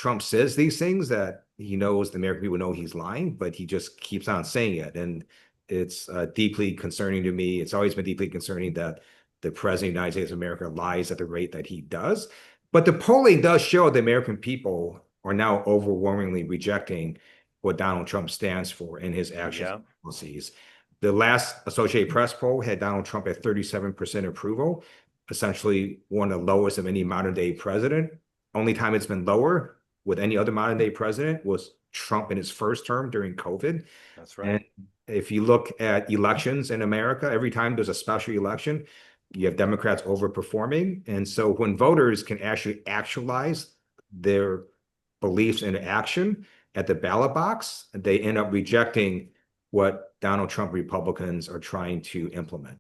Trump says these things that he knows the American people know he's lying, but he just keeps on saying it. And it's deeply concerning to me. It's always been deeply concerning that the president of the United States of America lies at the rate that he does. But the polling does show the American people are now overwhelmingly rejecting what Donald Trump stands for in his actions Yeah. and policies. The last Associated Press poll had Donald Trump at 37% approval, essentially one of the lowest of any modern day president. Only time it's been lower with any other modern day president was Trump in his first term during COVID. That's right. And if you look at elections in America, every time there's a special election, you have Democrats overperforming. And so when voters can actually actualize their beliefs into action at the ballot box, they end up rejecting what Donald Trump Republicans are trying to implement.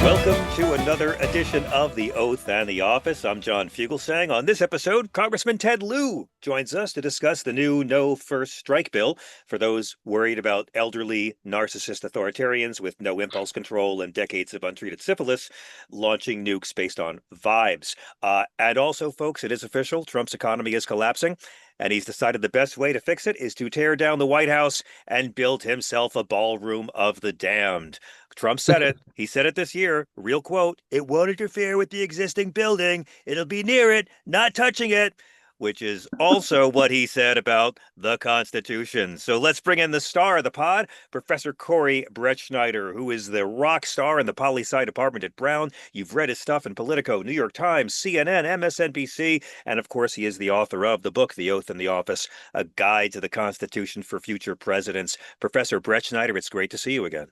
Welcome to another edition of The Oath and the Office. I'm John Fugelsang. On this episode, Congressman Ted Lieu joins us to discuss the new No First Strike bill for those worried about elderly, narcissist authoritarians with no impulse control and decades of untreated syphilis launching nukes based on vibes. And also, folks, it is official. Trump's economy is collapsing. And he's decided the best way to fix it is to tear down the White House and build himself a ballroom of the damned. Trump said it. He said it this year. Real quote, "It won't interfere with the existing building. It'll be near it, not touching it," which is also what he said about the Constitution. So let's bring in the star of the pod, Professor Corey Brettschneider, who is the rock star in the poli-sci department at Brown. You've read his stuff in Politico, New York Times, CNN, MSNBC, and of course he is the author of the book, The Oath and the Office, A Guide to the Constitution for Future Presidents. Professor Brettschneider, it's great to see you again.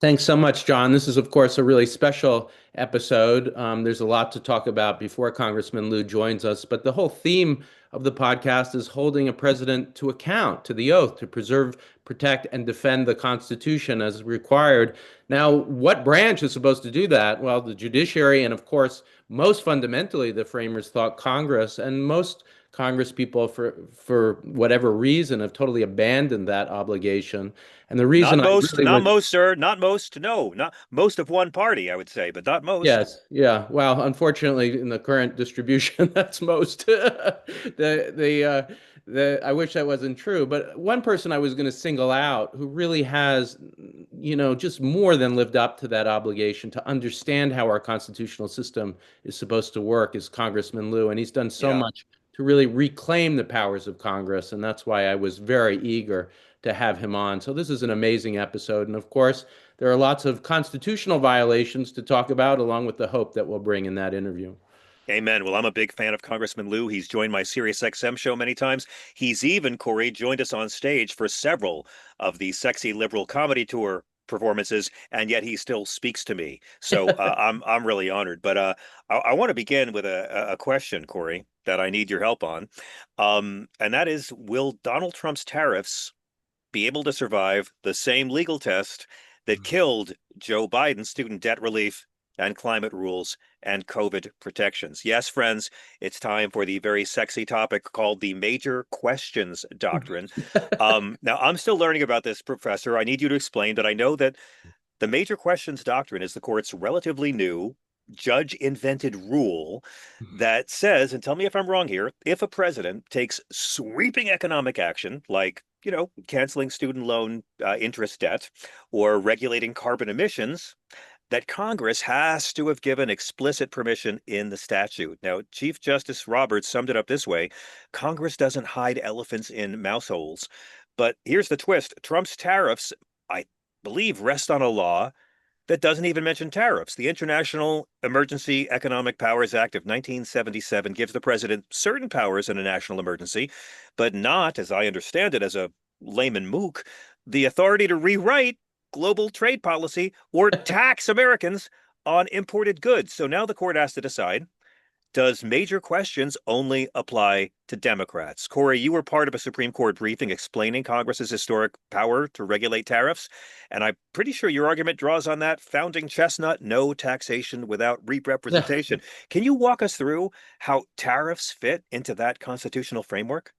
Thanks so much, John. This is, of course, a really special episode. There's a lot to talk about before Congressman Lieu joins us, but the whole theme of the podcast is holding a president to account, to the oath, to preserve, protect, and defend the Constitution as required. Now, what branch is supposed to do that? Well, the judiciary, and of course, most fundamentally, the framers thought Congress, and most Congress people, for whatever reason, have totally abandoned that obligation. And the reason Not most, really not most, sir, not most, no, not most of one party, I would say, but not most. Yes, yeah. Well, unfortunately, in the current distribution, that's most. I wish that wasn't true, but one person I was going to single out who really has, just more than lived up to that obligation to understand how our constitutional system is supposed to work is Congressman Lieu, and he's done so much to really reclaim the powers of Congress, and that's why I was very eager to have him on. So this is an amazing episode, and of course, there are lots of constitutional violations to talk about, along with the hope that we'll bring in that interview. Amen. Well, I'm a big fan of Congressman Lieu. He's joined my SiriusXM show many times. He's even, Corey, joined us on stage for several of the Sexy Liberal Comedy Tour performances, and yet he still speaks to me. So I'm really honored. But I want to begin with a question, Corey, that I need your help on. And that is, will Donald Trump's tariffs be able to survive the same legal test that killed Joe Biden's student debt relief and climate rules and COVID protections? Yes, friends, it's time for the very sexy topic called the Major Questions Doctrine. Now, I'm still learning about this, Professor. I need you to explain, but I know that the Major Questions Doctrine is the court's relatively new judge-invented rule that says, and tell me if I'm wrong here, if a president takes sweeping economic action, like canceling student loan interest debt or regulating carbon emissions, that Congress has to have given explicit permission in the statute. Now, Chief Justice Roberts summed it up this way: Congress doesn't hide elephants in mouse holes. But here's the twist. Trump's tariffs, I believe, rest on a law that doesn't even mention tariffs. The International Emergency Economic Powers Act of 1977 gives the president certain powers in a national emergency, but not, as I understand it as a layman mook, the authority to rewrite global trade policy or tax Americans on imported goods. So now the court has to decide, does Major Questions only apply to Democrats? Corey, you were part of a Supreme Court briefing explaining Congress's historic power to regulate tariffs, and I'm pretty sure your argument draws on that founding chestnut: no taxation without representation. Can you walk us through how tariffs fit into that constitutional framework?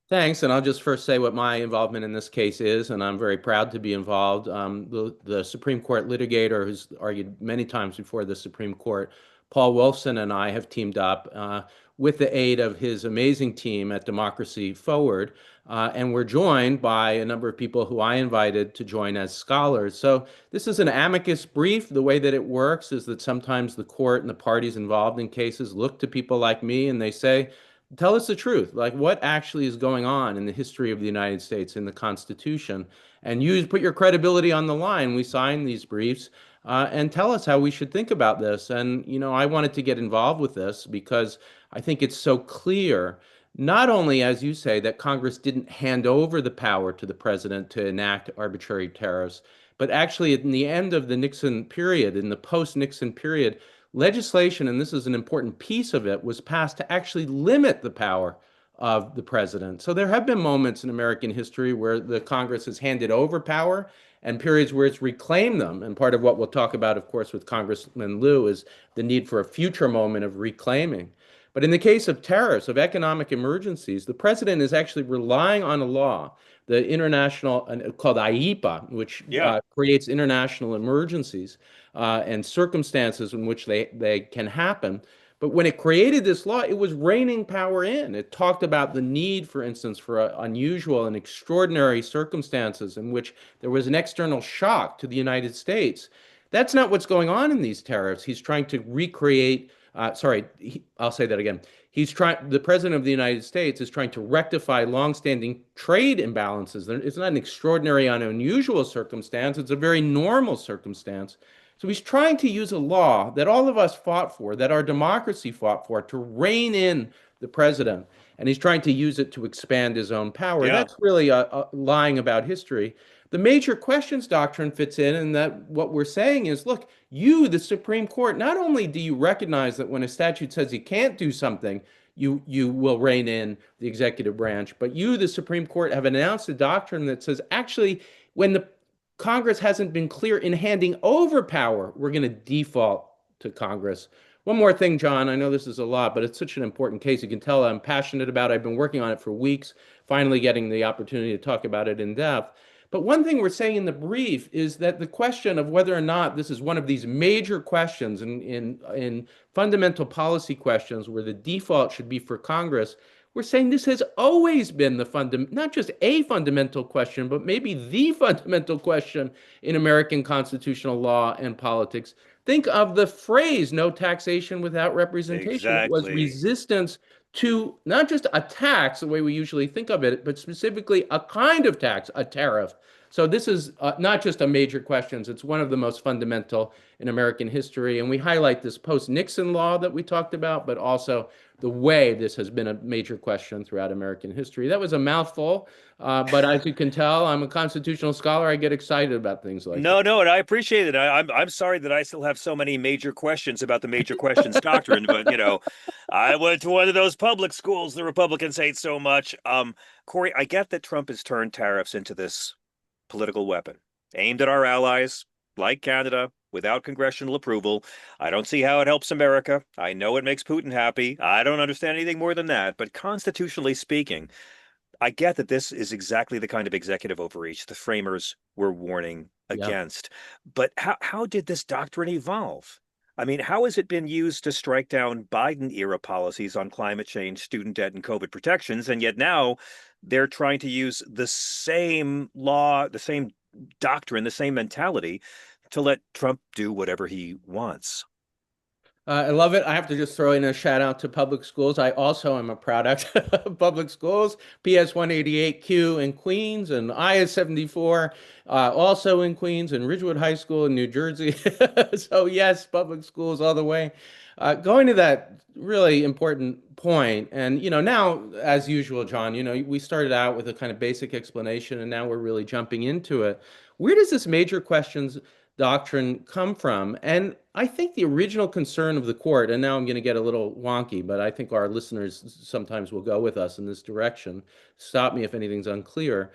Thanks, and I'll just first say what my involvement in this case is, and I'm very proud to be involved. The Supreme Court litigator who's argued many times before the Supreme Court, Paul Wolfson, and I have teamed up with the aid of his amazing team at Democracy Forward, and we're joined by a number of people who I invited to join as scholars. So this is an amicus brief. The way that it works is that sometimes the court and the parties involved in cases look to people like me and they say, tell us the truth. Like, what actually is going on in the history of the United States, in the Constitution? And you put your credibility on the line. We sign these briefs and tell us how we should think about this. And, I wanted to get involved with this because I think it's so clear, not only, as you say, that Congress didn't hand over the power to the president to enact arbitrary tariffs, but actually, in the end of the Nixon period, in the post-Nixon period, legislation, and this is an important piece of it, was passed to actually limit the power of the president. So there have been moments in American history where the Congress has handed over power and periods where it's reclaimed them. And part of what we'll talk about, of course, with Congressman Lieu is the need for a future moment of reclaiming. But in the case of tariffs, of economic emergencies, the president is actually relying on a law, the international called IEPA, which creates international emergencies and circumstances in which they can happen. But when it created this law, it was reining power in. It talked about the need, for instance, for unusual and extraordinary circumstances in which there was an external shock to the United States. That's not what's going on in these tariffs. He's trying to recreate, I'll say that again. The president of the United States is trying to rectify longstanding trade imbalances. It's not an extraordinary and unusual circumstance. It's a very normal circumstance. So he's trying to use a law that all of us fought for, that our democracy fought for, to rein in the president. And he's trying to use it to expand his own power. Yeah. That's really lying about history. The major questions doctrine fits in that what we're saying is, look, you, the Supreme Court, not only do you recognize that when a statute says you can't do something, you will rein in the executive branch, but you, the Supreme Court, have announced a doctrine that says, actually, when the Congress hasn't been clear in handing over power, we're going to default to Congress. One more thing, John, I know this is a lot, but it's such an important case. You can tell I'm passionate about it. I've been working on it for weeks, finally getting the opportunity to talk about it in depth. But one thing we're saying in the brief is that the question of whether or not this is one of these major questions in fundamental policy questions where the default should be for Congress, we're saying this has always been not just a fundamental question, but maybe the fundamental question in American constitutional law and politics. Think of the phrase, no taxation without representation. Exactly. It was resistance to not just a tax, the way we usually think of it, but specifically a kind of tax, a tariff. So this is not just a major question. It's one of the most fundamental in American history. And we highlight this post-Nixon law that we talked about, but also the way this has been a major question throughout American history. That was a mouthful, but as you can tell, I'm a constitutional scholar. I get excited about things like No, and I appreciate it. I'm sorry that I still have so many major questions about the major questions doctrine, but I went to one of those public schools. The Republicans hate so much. Corey, I get that Trump has turned tariffs into this political weapon aimed at our allies, like Canada, without congressional approval. I don't see how it helps America. I know it makes Putin happy. I don't understand anything more than that. But constitutionally speaking, I get that this is exactly the kind of executive overreach the framers were warning against. But how did this doctrine evolve? I mean, how has it been used to strike down Biden-era policies on climate change, student debt, and COVID protections? And yet now they're trying to use the same law, the same doctrine, the same mentality to let Trump do whatever he wants. I love it. I have to just throw in a shout out to public schools. I also am a product of public schools, PS 188Q in Queens and IS 74, also in Queens and Ridgewood High School in New Jersey. So yes, public schools all the way. Going to that really important point, and now, as usual, John, we started out with a kind of basic explanation, and now we're really jumping into it. Where does this major questions doctrine come from? And I think the original concern of the court, and now I'm going to get a little wonky, but I think our listeners sometimes will go with us in this direction. Stop me if anything's unclear.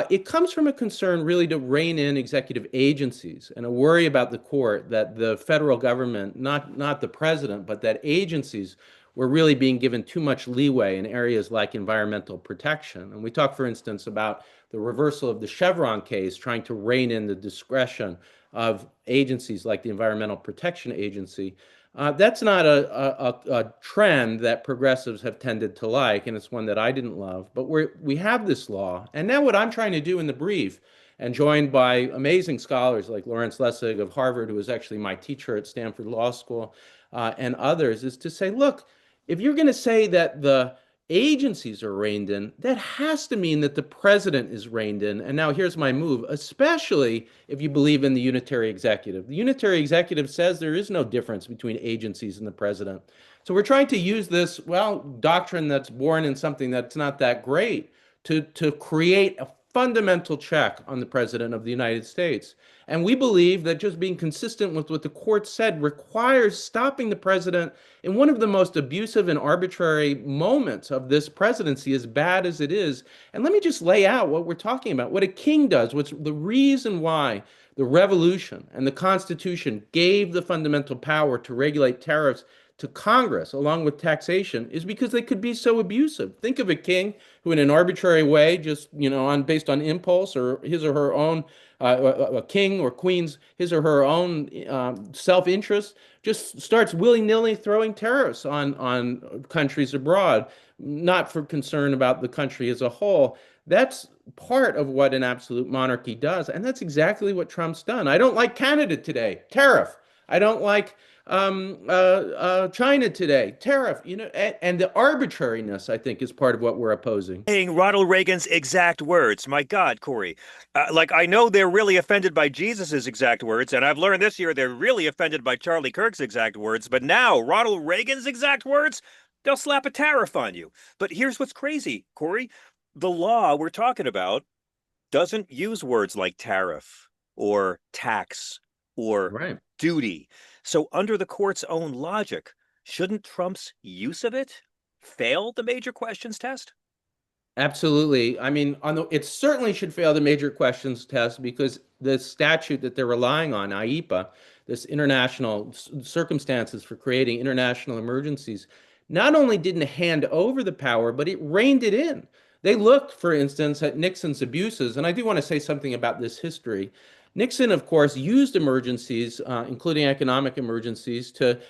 It comes from a concern really to rein in executive agencies and a worry about the court that the federal government, not the president, but that agencies we're really being given too much leeway in areas like environmental protection. And we talk, for instance, about the reversal of the Chevron case, trying to rein in the discretion of agencies like the Environmental Protection Agency. That's not a trend that progressives have tended to like, and it's one that I didn't love. But we have this law, and now what I'm trying to do in the brief, and joined by amazing scholars like Lawrence Lessig of Harvard, who was actually my teacher at Stanford Law School, and others, is to say, look, if you're going to say that the agencies are reined in, that has to mean that the president is reined in. And now here's my move, especially if you believe in the unitary executive. The unitary executive says there is no difference between agencies and the president. So we're trying to use this, well, doctrine that's born in something that's not that great to create a fundamental check on the president of the United States. And we believe that just being consistent with what the court said requires stopping the president in one of the most abusive and arbitrary moments of this presidency, as bad as it is. And let me just lay out what we're talking about, what a king does, what's the reason why the revolution and the Constitution gave the fundamental power to regulate tariffs to Congress, along with taxation, is because they could be so abusive. Think of a king who, in an arbitrary way, just based on impulse or his or her own, a king or queen's his or her own self-interest, just starts willy-nilly throwing tariffs on countries abroad, not for concern about the country as a whole. That's part of what an absolute monarchy does, and that's exactly what Trump's done. I don't like Canada today, tariff. I don't like China today, tariff, and the arbitrariness, I think, is part of what we're opposing. Saying Ronald Reagan's exact words. My God, Corey. I know they're really offended by Jesus's exact words, and I've learned this year they're really offended by Charlie Kirk's exact words, but now Ronald Reagan's exact words, they'll slap a tariff on you. But here's what's crazy, Corey. The law we're talking about doesn't use words like tariff or tax or duty. So under the court's own logic, shouldn't Trump's use of it fail the major questions test? Absolutely. I mean, it certainly should fail the major questions test because the statute that they're relying on, IEPA, this international circumstances for creating international emergencies, not only didn't hand over the power, but it reined it in. They looked, for instance, at Nixon's abuses, and I do want to say something about this history. Nixon, of course, used emergencies, including economic emergencies, to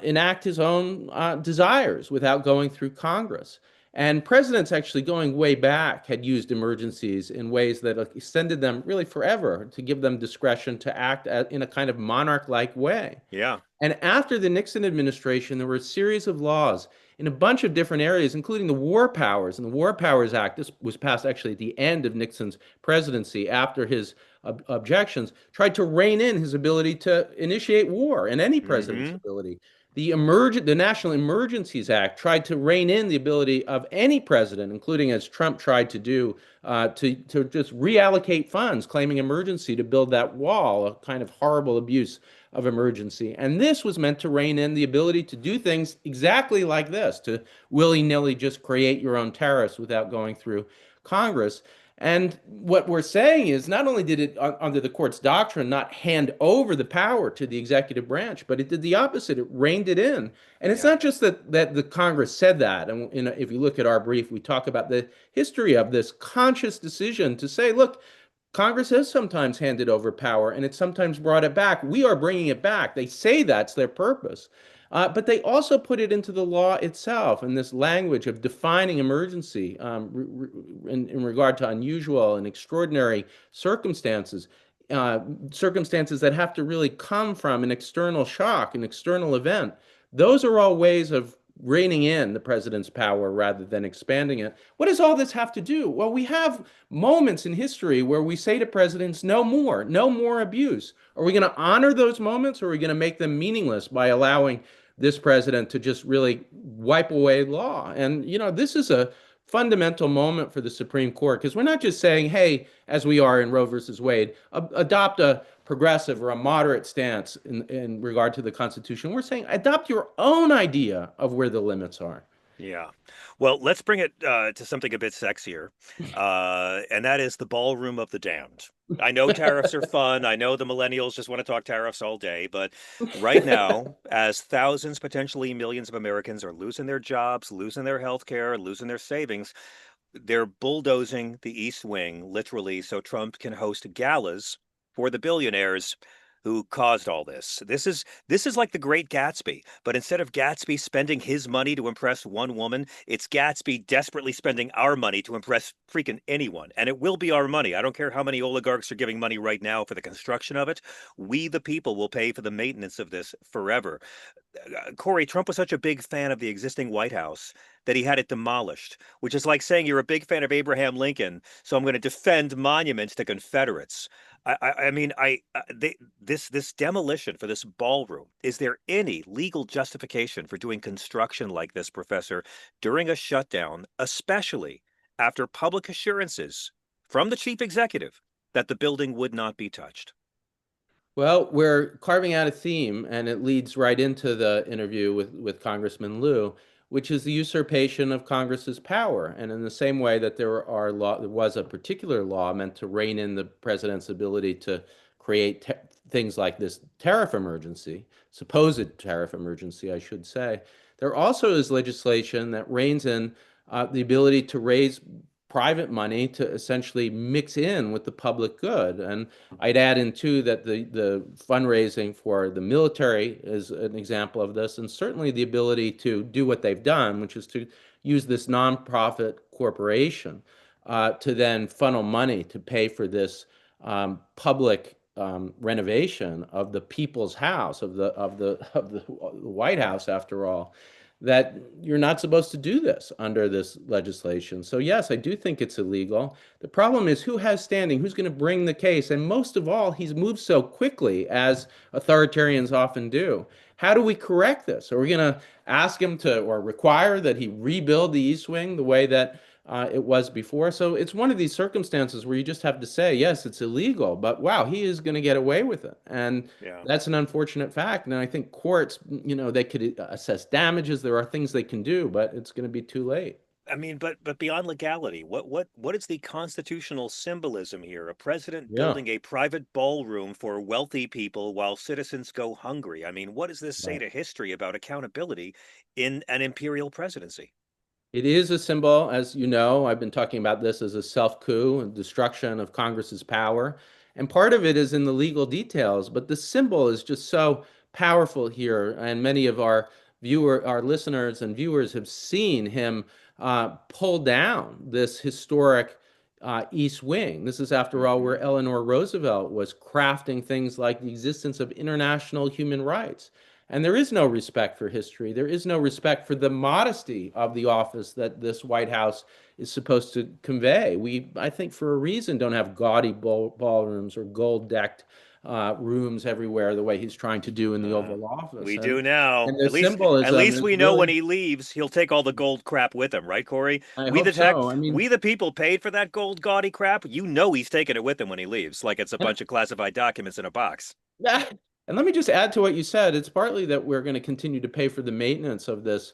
enact his own desires without going through Congress. And presidents actually going way back had used emergencies in ways that extended them really forever to give them discretion to act in a kind of monarch-like way. Yeah. And after the Nixon administration, there were a series of laws in a bunch of different areas, including the War Powers. And the War Powers Act, this was passed actually at the end of Nixon's presidency after his objections, tried to rein in his ability to initiate war and any president's ability. The National Emergencies Act tried to rein in the ability of any president, including as Trump tried to do, to just reallocate funds, claiming emergency to build that wall, a kind of horrible abuse of emergency. And this was meant to rein in the ability to do things exactly like this, to willy-nilly just create your own tariffs without going through Congress. And what we're saying is not only did it, under the court's doctrine, not hand over the power to the executive branch, but it did the opposite. It reined it in. And it's not just that the Congress said that. And if you look at our brief, we talk about the history of this conscious decision to say, look, Congress has sometimes handed over power and it's sometimes brought it back. We are bringing it back. They say that's their purpose. But they also put it into the law itself in this language of defining emergency in regard to unusual and extraordinary circumstances, circumstances that have to really come from an external shock, an external event. Those are all ways of reining in the president's power rather than expanding it. What does all this have to do? Well, we have moments in history where we say to presidents, no more abuse. Are we going to honor those moments, or are we going to make them meaningless by allowing this president to just really wipe away law? And, this is a fundamental moment for the Supreme Court, because we're not just saying, hey, as we are in Roe versus Wade, adopt a progressive or a moderate stance in regard to the Constitution. We're saying adopt your own idea of where the limits are. Yeah. Well, let's bring it to something a bit sexier, and that is the ballroom of the damned. I know tariffs are fun. I know the millennials just want to talk tariffs all day, but right now, as thousands, potentially millions of Americans are losing their jobs, losing their health care, losing their savings, they're bulldozing the East Wing, literally, so Trump can host galas for the billionaires who caused all this. This is like the Great Gatsby, but instead of Gatsby spending his money to impress one woman, it's Gatsby desperately spending our money to impress freaking anyone. And it will be our money. I don't care how many oligarchs are giving money right now for the construction of it. We, the people, will pay for the maintenance of this forever. Corey, Trump was such a big fan of the existing White House that he had it demolished, which is like saying you're a big fan of Abraham Lincoln, so I'm going to defend monuments to Confederates. I mean, this demolition for this ballroom. Is there any legal justification for doing construction like this, Professor, during a shutdown, especially after public assurances from the chief executive that the building would not be touched? Well, we're carving out a theme, and it leads right into the interview with Congressman Lieu, which is the usurpation of Congress's power. And in the same way that there was a particular law meant to rein in the president's ability to create things like this tariff emergency, supposed tariff emergency, I should say, there also is legislation that reins in the ability to raise private money to essentially mix in with the public good. And I'd add in too that the fundraising for the military is an example of this, and certainly the ability to do what they've done, which is to use this nonprofit corporation to then funnel money to pay for this public renovation of the people's house, of the White House, after all, that you're not supposed to do this under this legislation. So yes, I do think it's illegal. The problem is who has standing, who's going to bring the case, and most of all, he's moved so quickly, as authoritarians often do. How do we correct this? Are we going to ask him to, or require that he rebuild the East Wing the way that it was before? So it's one of these circumstances where you just have to say, yes, it's illegal, but wow, he is going to get away with it. And Yeah. that's an unfortunate fact. And I think courts, they could assess damages. There are things they can do, but it's going to be too late. I mean, but beyond legality, what is the constitutional symbolism here? A president Yeah, building a private ballroom for wealthy people while citizens go hungry. I mean, what does this say right. to history about accountability in an imperial presidency? It is a symbol, as you know. I've been talking about this as a self-coup and destruction of Congress's power. And part of it is in the legal details, but the symbol is just so powerful here. And many of our listeners and viewers have seen him pull down this historic East Wing. This is, after all, where Hmm. Eleanor Roosevelt was crafting things like the existence of international human rights. And there is no respect for history. There is no respect for the modesty of the office that this White House is supposed to convey. We, I think, for a reason, don't have gaudy ballrooms or gold-decked rooms everywhere the way he's trying to do in the Uh, Oval Office. we do now. And the At symbolism least is we know when really, he leaves, he'll take all the gold crap with him, right, Corey? I hope so. I mean, We the people paid for that gold gaudy crap. You know he's taking it with him when he leaves, like it's a and bunch of classified documents in a box. yeah. And let me just add to what you said. It's partly that we're going to continue to pay for the maintenance of this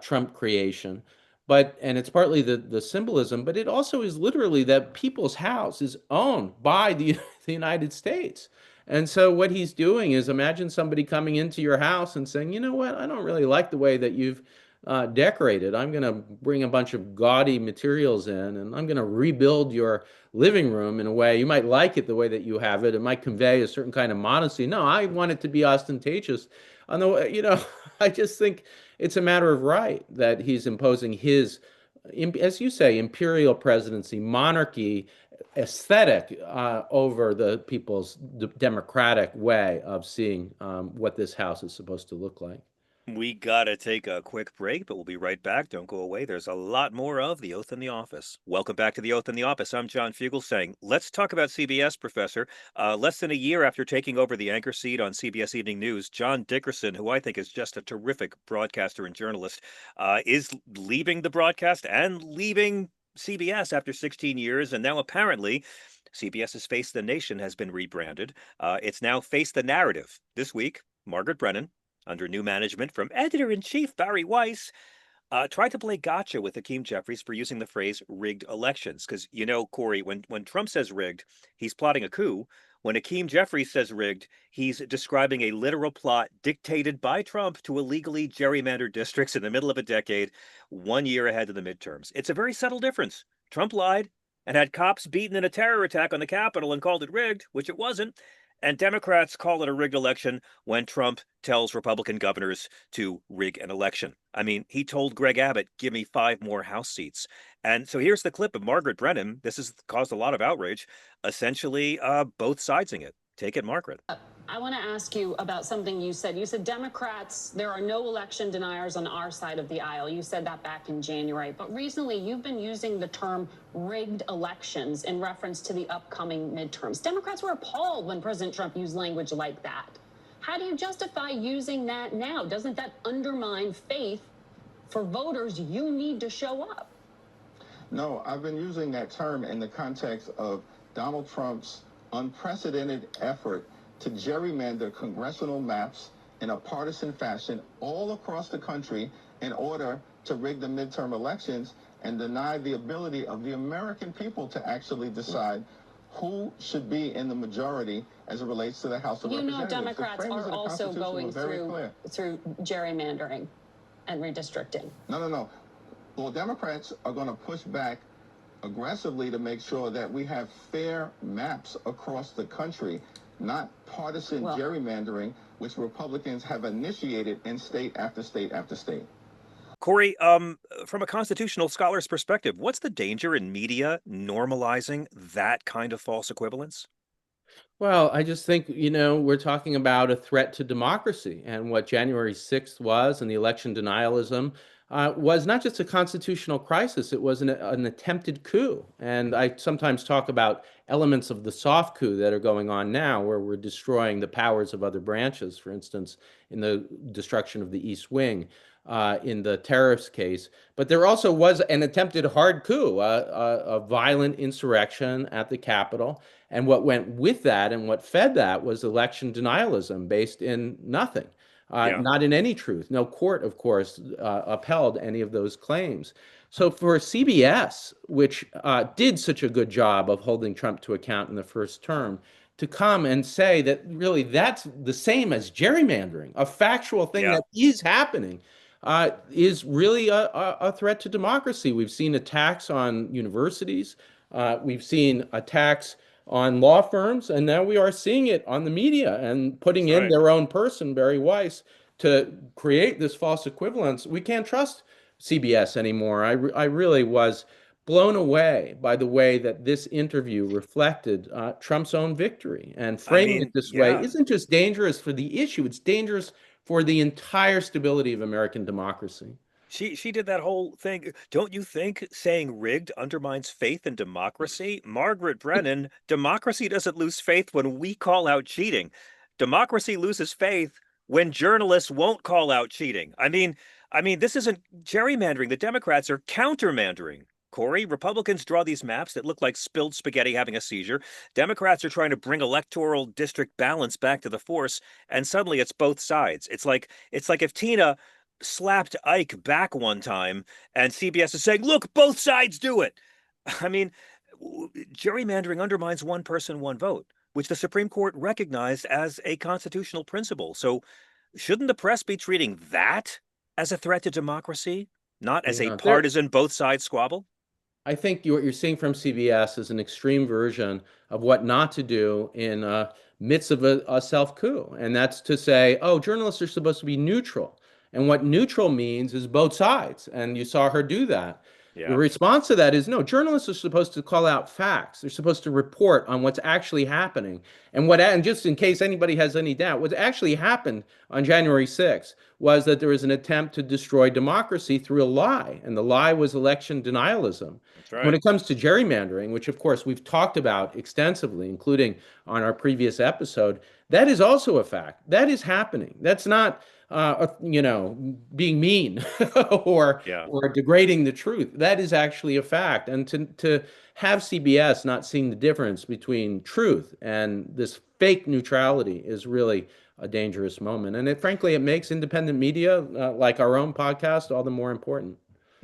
Trump creation, and it's partly the symbolism, but it also is literally that people's house is owned by the United States. And so what he's doing is, imagine somebody coming into your house and saying, you know what, I don't really like the way that you've decorated. I'm going to bring a bunch of gaudy materials in, and I'm going to rebuild your living room in a way you might like it the way that you have it. It might convey a certain kind of modesty. No, I want it to be ostentatious. On the, I just think it's a matter of right that he's imposing his, as you say, imperial presidency, monarchy aesthetic over the people's democratic way of seeing what this house is supposed to look like. We gotta take a quick break, but we'll be right back. Don't go away. There's a lot more of The Oath in the Office. Welcome back to The Oath in the Office. I'm John Fugelsang. Let's talk about CBS, Professor. Less than a year after taking over the anchor seat on CBS Evening News, John Dickerson, who I think is just a terrific broadcaster and journalist, is leaving the broadcast and leaving CBS after 16 years. And now apparently CBS's Face the Nation has been rebranded. It's now Face the Narrative. This week, Margaret Brennan, under new management from editor in chief Barry Weiss, tried to play gotcha with Hakeem Jeffries for using the phrase rigged elections. Because, Corey, when Trump says rigged, he's plotting a coup. When Hakeem Jeffries says rigged, he's describing a literal plot dictated by Trump to illegally gerrymander districts in the middle of a decade, 1 year ahead of the midterms. It's a very subtle difference. Trump lied and had cops beaten in a terror attack on the Capitol and called it rigged, which it wasn't. And Democrats call it a rigged election when Trump tells Republican governors to rig an election. I mean, he told Greg Abbott, give me 5 more House seats. And so here's the clip of Margaret Brennan. This has caused a lot of outrage, essentially both sidesing it. Take it, Margaret. I want to ask you about something you said. You said Democrats, there are no election deniers on our side of the aisle. You said that back in January. But recently, you've been using the term rigged elections in reference to the upcoming midterms. Democrats were appalled when President Trump used language like that. How do you justify using that now? Doesn't that undermine faith for voters you need to show up? No, I've been using that term in the context of Donald Trump's unprecedented effort to gerrymander congressional maps in a partisan fashion all across the country in order to rig the midterm elections and deny the ability of the American people to actually decide who should be in the majority as it relates to the House of Representatives. Democrats are also going through gerrymandering and redistricting. No. Well, Democrats are going to push back aggressively to make sure that we have fair maps across the country, not partisan gerrymandering, which Republicans have initiated in state after state after state. Corey, from a constitutional scholar's perspective, what's the danger in media normalizing that kind of false equivalence? Well, I just think, we're talking about a threat to democracy, and what January 6th was and the election denialism was not just a constitutional crisis, it was an attempted coup. And I sometimes talk about elements of the soft coup that are going on now, where we're destroying the powers of other branches, for instance, in the destruction of the East Wing. In the Tariffs case, but there also was an attempted hard coup, a violent insurrection at the Capitol. And what went with that and what fed that was election denialism based in nothing, not in any truth. No court, of course, upheld any of those claims. So for CBS, which did such a good job of holding Trump to account in the first term, to come and say that really that's the same as gerrymandering, a factual thing that is happening, is really a threat to democracy. We've seen attacks on universities. We've seen attacks on law firms, and now we are seeing it on the media and putting in their own person, Barry Weiss, to create this false equivalence. We can't trust CBS anymore. I really was blown away by the way that this interview reflected Trump's own victory. And framing it this way isn't just dangerous for the issue, it's dangerous for the entire stability of American democracy. She did that whole thing. Don't you think saying rigged undermines faith in democracy? Margaret Brennan, democracy doesn't lose faith when we call out cheating. Democracy loses faith when journalists won't call out cheating. I mean, this isn't gerrymandering. The Democrats are countermandering. Corey, Republicans draw these maps that look like spilled spaghetti having a seizure. Democrats are trying to bring electoral district balance back to the force, and suddenly it's both sides. It's like if Tina slapped Ike back one time, and CBS is saying, "Look, both sides do it." I mean, gerrymandering undermines one person, one vote, which the Supreme Court recognized as a constitutional principle. So, shouldn't the press be treating that as a threat to democracy, not as a partisan both sides squabble? I think what you're seeing from CBS is an extreme version of what not to do in midst of a self-coup. And that's to say, oh, journalists are supposed to be neutral. And what neutral means is both sides. And you saw her do that. Yeah. The response to that is no, journalists are supposed to call out facts. They're supposed to report on what's actually happening. And just in case anybody has any doubt, what actually happened on January 6th was that there was an attempt to destroy democracy through a lie. And the lie was election denialism. That's right. When it comes to gerrymandering, which of course we've talked about extensively, including on our previous episode, that is also a fact. That is happening. That's not being mean or degrading the truth. That is actually a fact. And to have CBS not seeing the difference between truth and this fake neutrality is really a dangerous moment. And frankly, it makes independent media like our own podcast all the more important.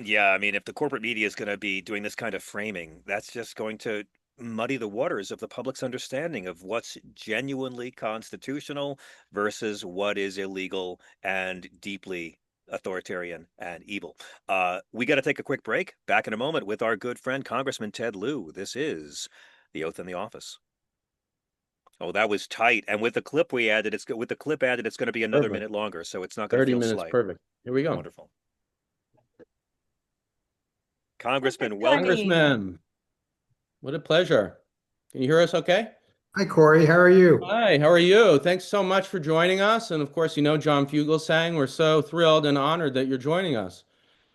Yeah, I mean, if the corporate media is going to be doing this kind of framing, that's just going to muddy the waters of the public's understanding of what's genuinely constitutional versus what is illegal and deeply authoritarian and evil. We got to take a quick break. Back in a moment with our good friend Congressman Ted Lieu. This is The Oath in the Office. Oh, that was tight. And with the clip we added, with the clip added, it's going to be another Perfect. minute longer, so it's not going to 30 feel minutes, slight. perfect. Here we go. Wonderful. Congressman, Perfect welcome. timing. Congressman, what a pleasure. Can you hear us okay? Hi, Corey. How are you? Hi, how are you? Thanks so much for joining us. And of course, you know John Fugelsang. We're so thrilled and honored that you're joining us.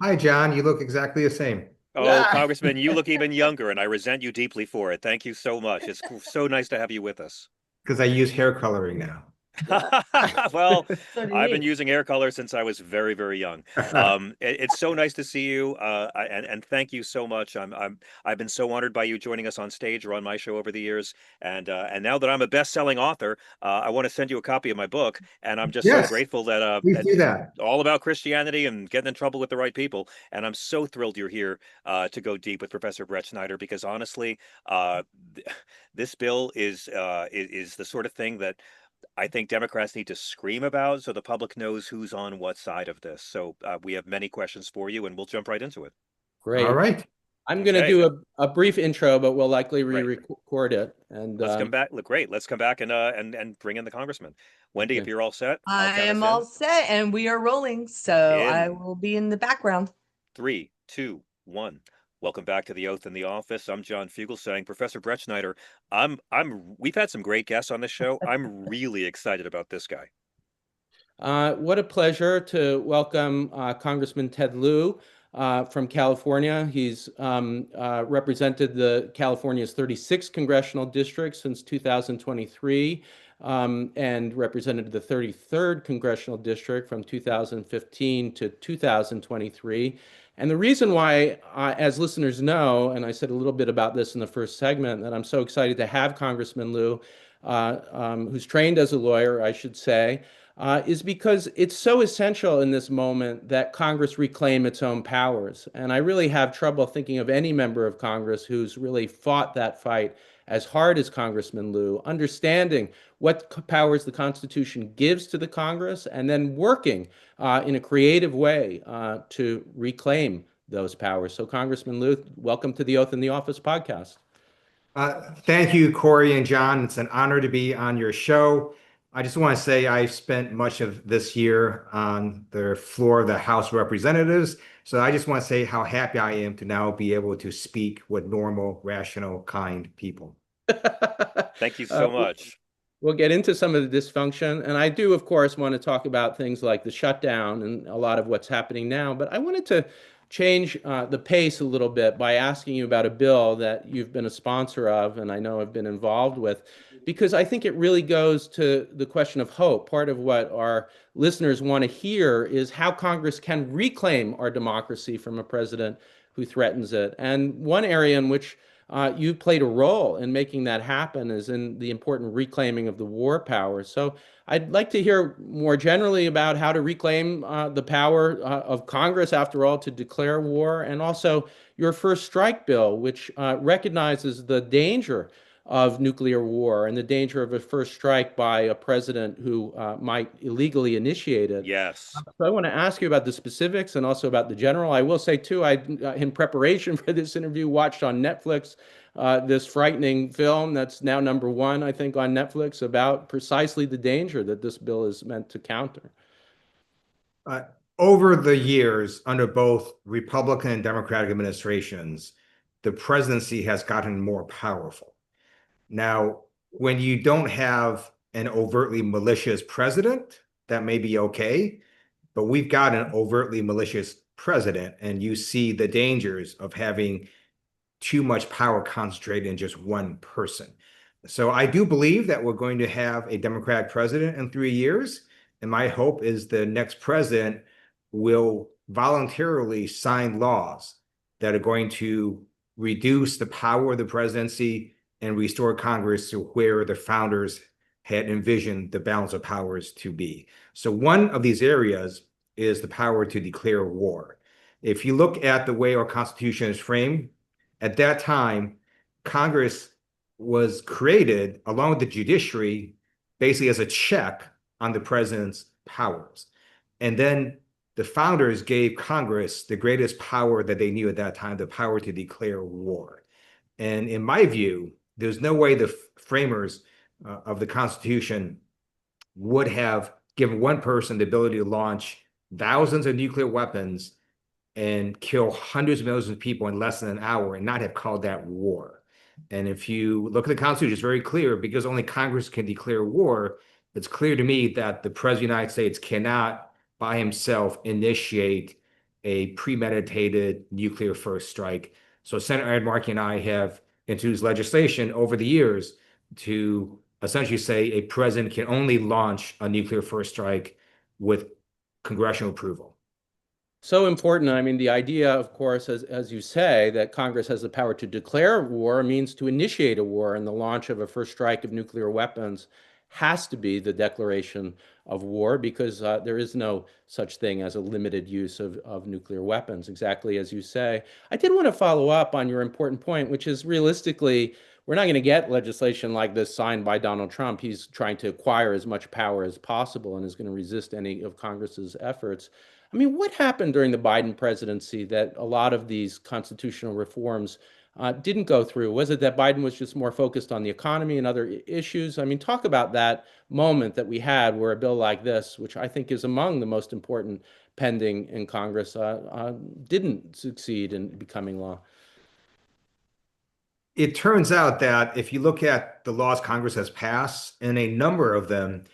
Hi, John. You look exactly the same. Oh, Congressman, you look even younger, and I resent you deeply for it. Thank you so much. It's so nice to have you with us. Because I use hair coloring now. Well, So do I've been you. using hair color since I was very, very young. It's so nice to see you, and thank you so much. I've been so honored by you joining us on stage or on my show over the years, and now that I'm a best-selling author, I want to send you a copy of my book, and I'm just so Yes, grateful that please do that. all about Christianity and getting in trouble with the right people. And I'm so thrilled you're here to go deep with Professor Brettschneider, because honestly, this bill is the sort of thing that I think Democrats need to scream about so the public knows who's on what side of this. So we have many questions for you, and we'll jump right into it. Great. All right. I'm going to Okay. do a brief intro, but we'll likely Right. re-record it. And Let's come back. Look, great. Let's come back and bring in the congressman. Wendy, if Okay. you're all set, I'll I count us am in. all set and we are rolling. So I In. will be in the background. 3, 2, 1. Welcome back to The Oath in the Office. I'm John Fugelsang. Professor Brettschneider, we've had some great guests on this show. I'm really excited about this guy. What a pleasure to welcome Congressman Ted Lieu from California. He's represented the California's 36th congressional district since 2023 and represented the 33rd congressional district from 2015 to 2023. And the reason why, as listeners know, and I said a little bit about this in the first segment, that I'm so excited to have Congressman Lieu, who's trained as a lawyer, I should say, is because it's so essential in this moment that Congress reclaim its own powers. And I really have trouble thinking of any member of Congress who's really fought that fight as hard as Congressman Lieu, understanding what powers the Constitution gives to the Congress and then working in a creative way to reclaim those powers. So Congressman Lieu, welcome to the Oath in the Office podcast. Thank you, Corey and John. It's an honor to be on your show. I just want to say I've spent much of this year on the floor of the House of Representatives. So I just want to say how happy I am to now be able to speak with normal, rational, kind people. Thank you so much. We'll get into some of the dysfunction. And I do, of course, want to talk about things like the shutdown and a lot of what's happening now. But I wanted to change the pace a little bit by asking you about a bill that you've been a sponsor of and I know have been involved with, because I think it really goes to the question of hope. Part of what our listeners want to hear is how Congress can reclaim our democracy from a president who threatens it. And one area in which you played a role in making that happen is in the important reclaiming of the war powers. So I'd like to hear more generally about how to reclaim the power of Congress, after all, to declare war, and also your first strike bill, which recognizes the danger of nuclear war and the danger of a first strike by a president who might illegally initiate it. Yes. So I want to ask you about the specifics and also about the general. I will say, too, I, in preparation for this interview, watched on Netflix this frightening film that's now #1, I think, on Netflix about precisely the danger that this bill is meant to counter. Over the years, under both Republican and Democratic administrations, the presidency has gotten more powerful. Now, when you don't have an overtly malicious president, that may be okay, but we've got an overtly malicious president, and you see the dangers of having too much power concentrated in just one person. So I do believe that we're going to have a Democratic president in 3 years, and my hope is the next president will voluntarily sign laws that are going to reduce the power of the presidency and restore Congress to where the founders had envisioned the balance of powers to be. So one of these areas is the power to declare war. if you look at the way our Constitution is framed, at that time, Congress was created along with the judiciary basically as a check on the president's powers. And then the founders gave Congress the greatest power that they knew at that time, the power to declare war. And in my view, there's no way the framers of the Constitution would have given one person the ability to launch thousands of nuclear weapons and kill hundreds of millions of people in less than an hour and not have called that war. And if you look at the Constitution, it's very clear because only Congress can declare war. It's clear to me that the President of the United States cannot by himself initiate a premeditated nuclear first strike. So Senator Ed Markey and I have introduced legislation over the years to essentially say a president can only launch a nuclear first strike with congressional approval. So important. I mean, the idea, of course, as you say, that Congress has the power to declare war means to initiate a war, and the launch of a first strike of nuclear weapons has to be the declaration of war because there is no such thing as a limited use of nuclear weapons, exactly as you say. I did want to follow up on your important point, which is realistically, we're not going to get legislation like this signed by Donald Trump. He's trying to acquire as much power as possible and is going to resist any of Congress's efforts. I mean, what happened during the Biden presidency that a lot of these constitutional reforms didn't go through? Was it that Biden was just more focused on the economy and other issues? I mean, talk about that moment that we had where a bill like this, which I think is among the most important pending in Congress, didn't succeed in becoming law. It turns out that if you look at the laws Congress has passed, in a number of them,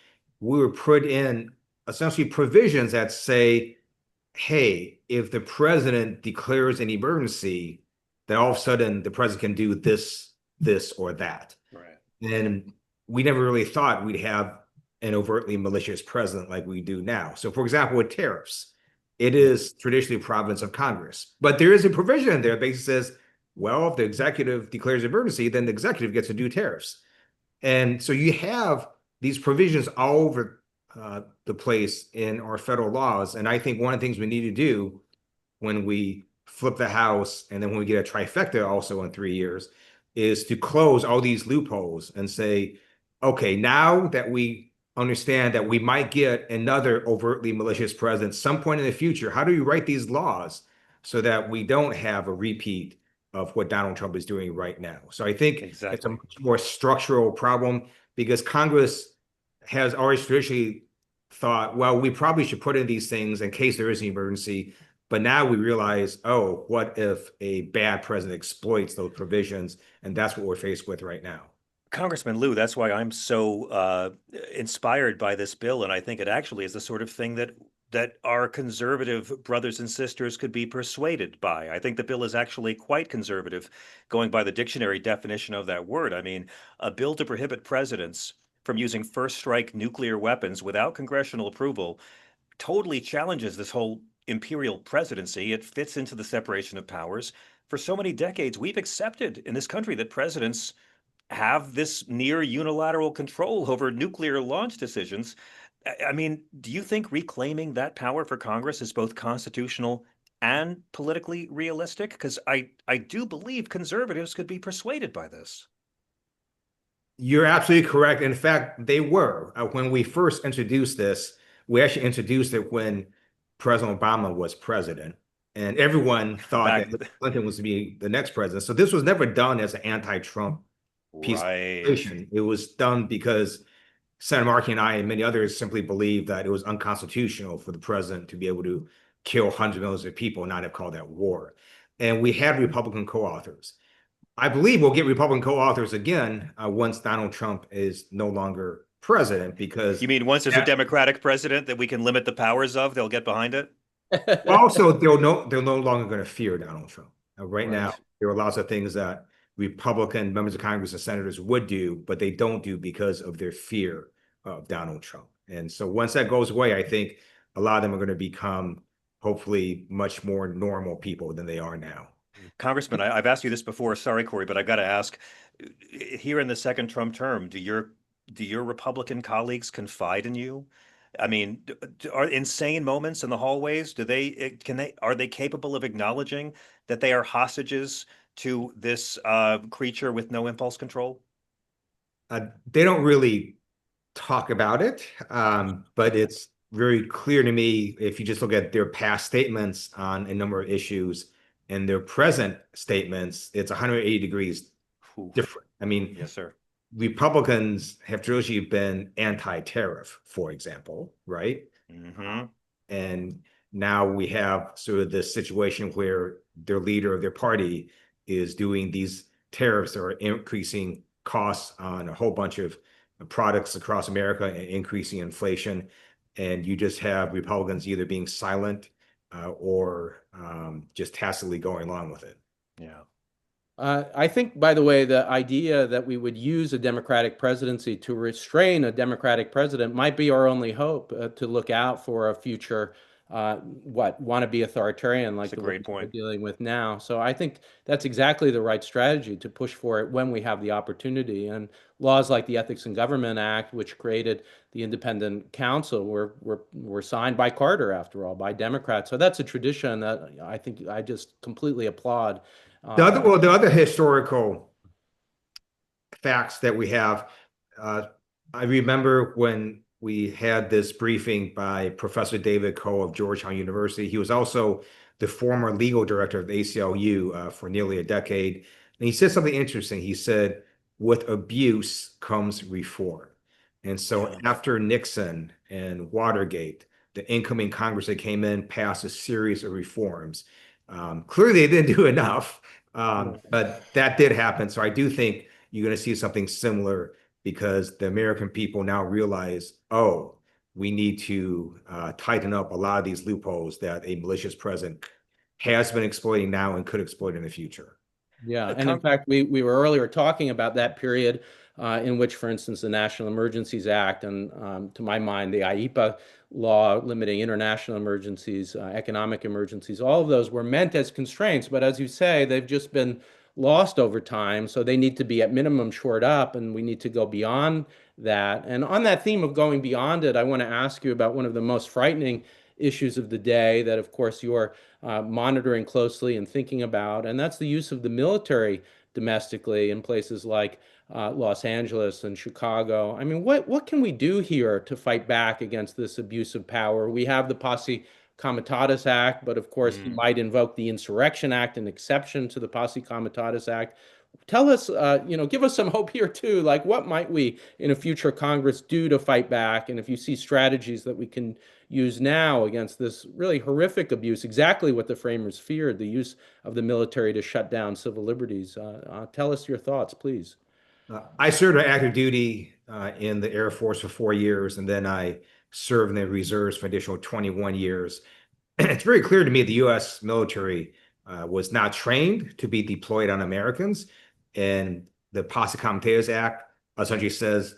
we were put in essentially provisions that say, hey, if the president declares an emergency, then all of a sudden the president can do this, or that. Right. And we never really thought we'd have an overtly malicious president like we do now. So, for example, with tariffs, it is traditionally a province of Congress. But there is a provision in there that basically says, well, if the executive declares emergency, then the executive gets to do tariffs. And so you have these provisions all over the place in our federal laws. And I think one of the things we need to do when we flip the House and then when we get a trifecta also in 3 years is to close all these loopholes and say, okay, now that we understand that we might get another overtly malicious president some point in the future, how do we write these laws so that we don't have a repeat of what Donald Trump is doing right now? So I think it's a much more structural problem because Congress has always traditionally thought, well, we probably should put in these things in case there is an emergency. But now we realize, oh, what if a bad president exploits those provisions? And that's what we're faced with right now. Congressman Lieu, that's why I'm so inspired by this bill. And I think it actually is the sort of thing that our conservative brothers and sisters could be persuaded by. I think the bill is actually quite conservative, going by the dictionary definition of that word. I mean, a bill to prohibit presidents from using first strike nuclear weapons without congressional approval totally challenges this whole imperial presidency. It fits into the separation of powers. For so many decades, we've accepted in this country that presidents have this near unilateral control over nuclear launch decisions. I mean, do you think reclaiming that power for Congress is both constitutional and politically realistic? Because I do believe conservatives could be persuaded by this. You're absolutely correct. In fact, they were. When we first introduced this, we actually introduced it when President Obama was president. And everyone thought that Clinton was to be the next president. So this was never done as an anti-Trump piece of legislation. It was done because Senator Markey and I and many others simply believed that it was unconstitutional for the president to be able to kill hundreds of millions of people and not have called that war. And we had Republican co-authors. I believe we'll get Republican co-authors again once Donald Trump is no longer president, because you mean once there's a Democratic president that we can limit the powers of, they'll get behind it? Also, they're no longer going to fear Donald Trump. Right now, there are lots of things that Republican members of Congress and senators would do, but they don't do because of their fear of Donald Trump. And so once that goes away, I think a lot of them are going to become hopefully much more normal people than they are now. Congressman, I've asked you this before. Sorry, Corey, but I've got to ask, here in the second Trump term, do your Republican colleagues confide in you I mean, are insane moments in the hallways? Are they capable of acknowledging that they are hostages to this creature with no impulse control? They don't really talk about it, but it's very clear to me if you just look at their past statements on a number of issues and their present statements, it's 180 degrees Oof. different. I mean, Yes, sir. Republicans have traditionally been anti-tariff, for example, right? Hmm. And now we have sort of this situation where their leader of their party is doing these tariffs that are increasing costs on a whole bunch of products across America and increasing inflation. And you just have Republicans either being silent or just tacitly going along with it. Yeah. I think, by the way, the idea that we would use a Democratic presidency to restrain a Democratic president might be our only hope to look out for a future, wannabe authoritarian like That's a the great ones we're point. dealing with now. So I think that's exactly the right strategy to push for it when we have the opportunity. And laws like the Ethics in Government Act, which created the independent counsel, were signed by Carter, after all, by Democrats. So that's a tradition that I think I just completely applaud. The other historical facts that we have, I remember when we had this briefing by Professor David Coe of Georgetown University. He was also the former legal director of the ACLU for nearly a decade. And he said something interesting. He said, with abuse comes reform. And so Yeah. after Nixon and Watergate, the incoming Congress that came in passed a series of reforms. Clearly, they didn't do enough, but that did happen. So I do think you're going to see something similar because the American people now realize, oh, we need to tighten up a lot of these loopholes that a malicious president has been exploiting now and could exploit in the future. Yeah, and in fact, we were earlier talking about that period in which, for instance, the National Emergencies Act and, to my mind, the IEPA law limiting international emergencies, economic emergencies, all of those were meant as constraints. But as you say, they've just been lost over time. So they need to be at minimum shored up, and we need to go beyond that. And on that theme of going beyond it, I want to ask you about one of the most frightening issues of the day that, of course, you're monitoring closely and thinking about, and that's the use of the military domestically in places like Los Angeles and Chicago. I mean, what can we do here to fight back against this abuse of power? We have the Posse Comitatus Act, but of course, you might invoke the Insurrection Act, an exception to the Posse Comitatus Act. Tell us, give us some hope here too. Like, what might we in a future Congress do to fight back? And if you see strategies that we can use now against this really horrific abuse, exactly what the framers feared, the use of the military to shut down civil liberties. Tell us your thoughts, please. I served on active duty in the Air Force for 4 years, and then I served in the reserves for an additional 21 years. It's very clear to me the U.S. military was not trained to be deployed on Americans. And the Posse Comitatus Act essentially says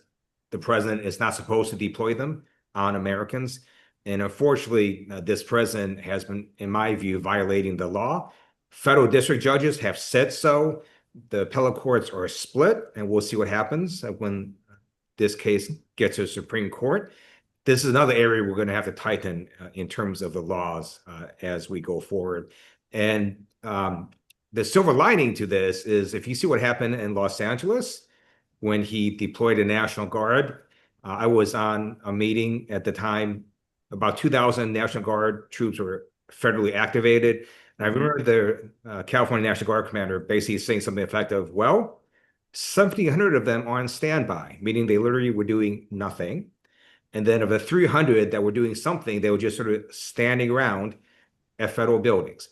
the president is not supposed to deploy them on Americans. And unfortunately, this president has been, in my view, violating the law. Federal district judges have said so. The appellate courts are split, and we'll see what happens when this case gets to the Supreme Court. This is another area we're going to have to tighten in terms of the laws as we go forward. And the silver lining to this is if you see what happened in Los Angeles when he deployed the National Guard, I was on a meeting at the time, about 2,000 National Guard troops were federally activated. And I remember the California National Guard commander basically saying something effective, well, 1,700 of them are on standby, meaning they literally were doing nothing. And then of the 300 that were doing something, they were just sort of standing around at federal buildings.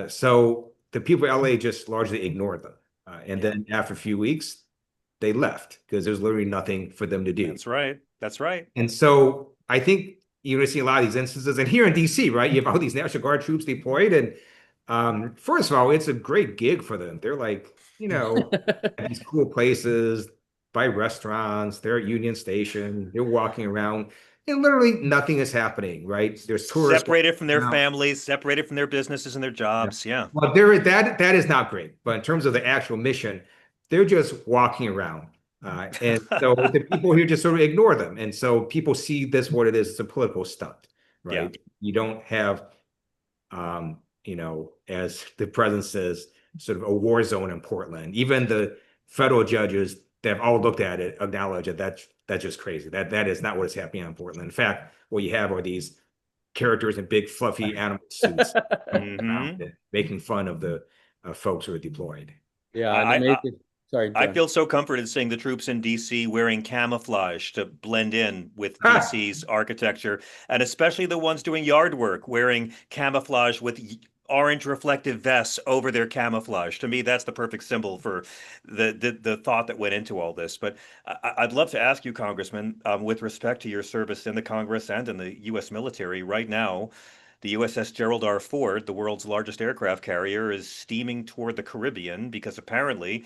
So the people of LA just largely ignored them. And then after a few weeks, they left because there's literally nothing for them to do. That's right. That's right. And so I think you're going to see a lot of these instances. And here in DC, right, you have all these National Guard troops deployed. And first of all, it's a great gig for them. They're like, at these cool places, by restaurants, they're at Union Station, they're walking around, and literally nothing is happening, right? There's tourists separated from their families, separated from their businesses and their jobs. Yeah. Well, that is not great. But in terms of the actual mission, they're just walking around. And so the people here just sort of ignore them. And so people see this what it is. It's a political stunt, right? Yeah. You don't have, as the president says, sort of a war zone in Portland. Even the federal judges that have all looked at it acknowledge that that's just crazy. That is not what is happening in Portland. In fact, what you have are these characters in big fluffy animal suits around making fun of the folks who are deployed. Yeah, and sorry, I John. feel so comforted seeing the troops in DC wearing camouflage to blend in with DC's architecture, and especially the ones doing yard work wearing camouflage with orange reflective vests over their camouflage. To me, that's the perfect symbol for the thought that went into all this. But I'd love to ask you, Congressman, with respect to your service in the Congress and in the U.S. military right now, the USS Gerald R. Ford, the world's largest aircraft carrier, is steaming toward the Caribbean because apparently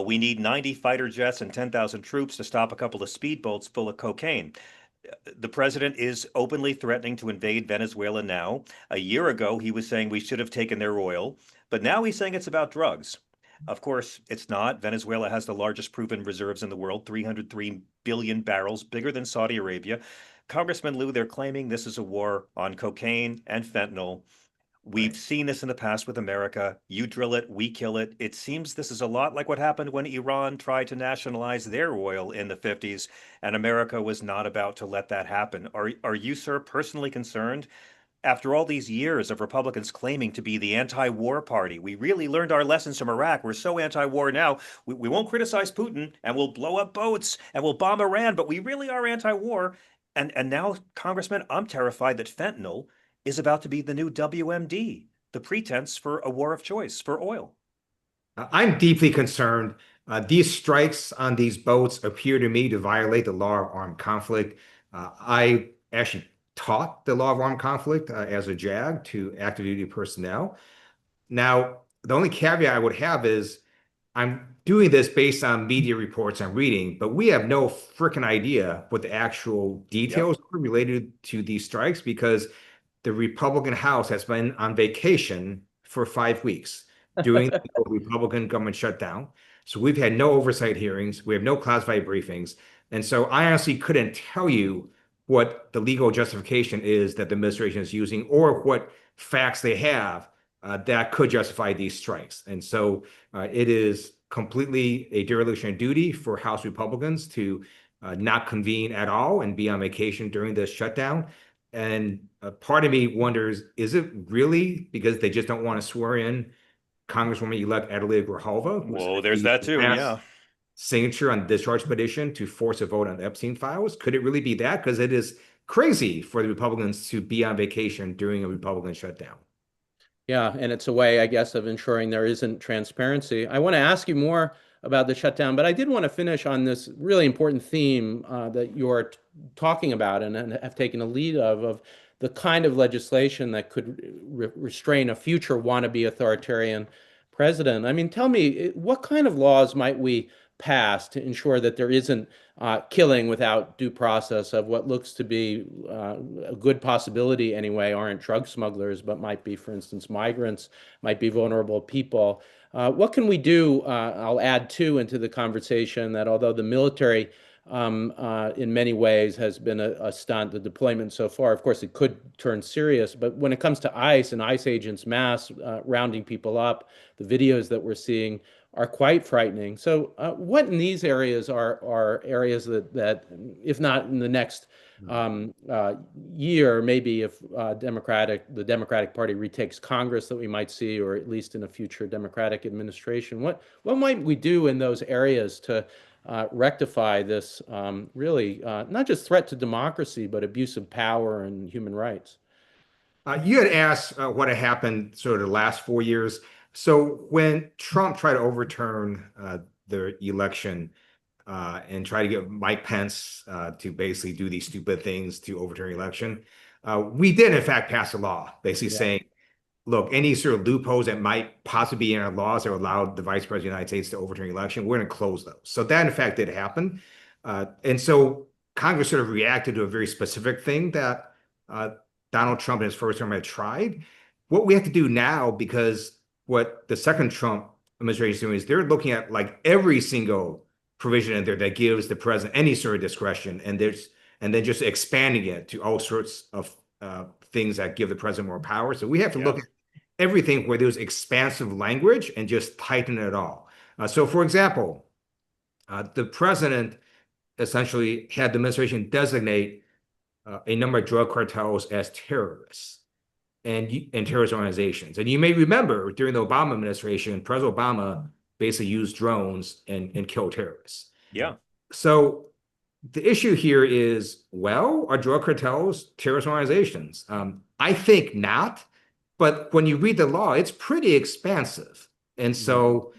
we need 90 fighter jets and 10,000 troops to stop a couple of speedboats full of cocaine. The president is openly threatening to invade Venezuela now. A year ago, he was saying we should have taken their oil, but now he's saying it's about drugs. Of course, it's not. Venezuela has the largest proven reserves in the world, 303 billion barrels, bigger than Saudi Arabia. Congressman Lieu, they're claiming this is a war on cocaine and fentanyl. We've seen this in the past with America. You drill it, we kill it. It seems this is a lot like what happened when Iran tried to nationalize their oil in the 50s, and America was not about to let that happen. Are you, sir, personally concerned? After all these years of Republicans claiming to be the anti-war party, we really learned our lessons from Iraq. We're so anti-war now. We won't criticize Putin, and we'll blow up boats, and we'll bomb Iran, but we really are anti-war. And now, Congressman, I'm terrified that fentanyl is about to be the new WMD, the pretense for a war of choice for oil. I'm deeply concerned. These strikes on these boats appear to me to violate the law of armed conflict. I actually taught the law of armed conflict as a JAG to active duty personnel. Now, the only caveat I would have is I'm doing this based on media reports I'm reading, but we have no freaking idea what the actual details are related to these strikes because the Republican House has been on vacation for 5 weeks during the Republican government shutdown. So we've had no oversight hearings. We have no classified briefings. And so I honestly couldn't tell you what the legal justification is that the administration is using or what facts they have that could justify these strikes. And so it is completely a dereliction of duty for House Republicans to not convene at all and be on vacation during this shutdown. And part of me wonders, is it really because they just don't want to swear in Congresswoman-elect Adelia Grijalva? Whoa, there's that too, yeah. Signature on the discharge petition to force a vote on the Epstein files. Could it really be that? Because it is crazy for the Republicans to be on vacation during a Republican shutdown. Yeah, and it's a way, I guess, of ensuring there isn't transparency. I want to ask you more about the shutdown, but I did want to finish on this really important theme that you're talking about and have taken a lead of the kind of legislation that could restrain a future wannabe authoritarian president. I mean, tell me, what kind of laws might we pass to ensure that there isn't killing without due process of what looks to be a good possibility anyway, aren't drug smugglers, but might be, for instance, migrants, might be vulnerable people. What can we do? I'll add too into the conversation that although the military in many ways has been a stunt, the deployment so far, of course, it could turn serious. But when it comes to ICE and ICE agents mass rounding people up, the videos that we're seeing are quite frightening. So what in these areas are areas that, if not in the next year, maybe if the Democratic Party retakes Congress, that we might see, or at least in a future Democratic administration, what might we do in those areas to rectify this really not just threat to democracy, but abuse of power and human rights? You had asked what had happened sort of the last 4 years. So when Trump tried to overturn the election and try to get Mike Pence to basically do these stupid things to overturn the election, we did in fact pass a law basically saying, look, any sort of loopholes that might possibly be in our laws that allowed the vice president of the United States to overturn the election, we're going to close those. So that in fact did happen. And so Congress sort of reacted to a very specific thing that Donald Trump in his first term had tried. What we have to do now, because what the second Trump administration is doing is they're looking at like every single provision in there that gives the president any sort of discretion, and then just expanding it to all sorts of things that give the president more power. So we have to look at everything where there's expansive language and just tighten it all. So, for example, the president essentially had the administration designate a number of drug cartels as terrorists and terrorist organizations. And you may remember during the Obama administration, President Obama basically used drones and killed terrorists. Yeah. So the issue here is, well, are drug cartels terrorist organizations? I think not. But when you read the law, it's pretty expansive. And so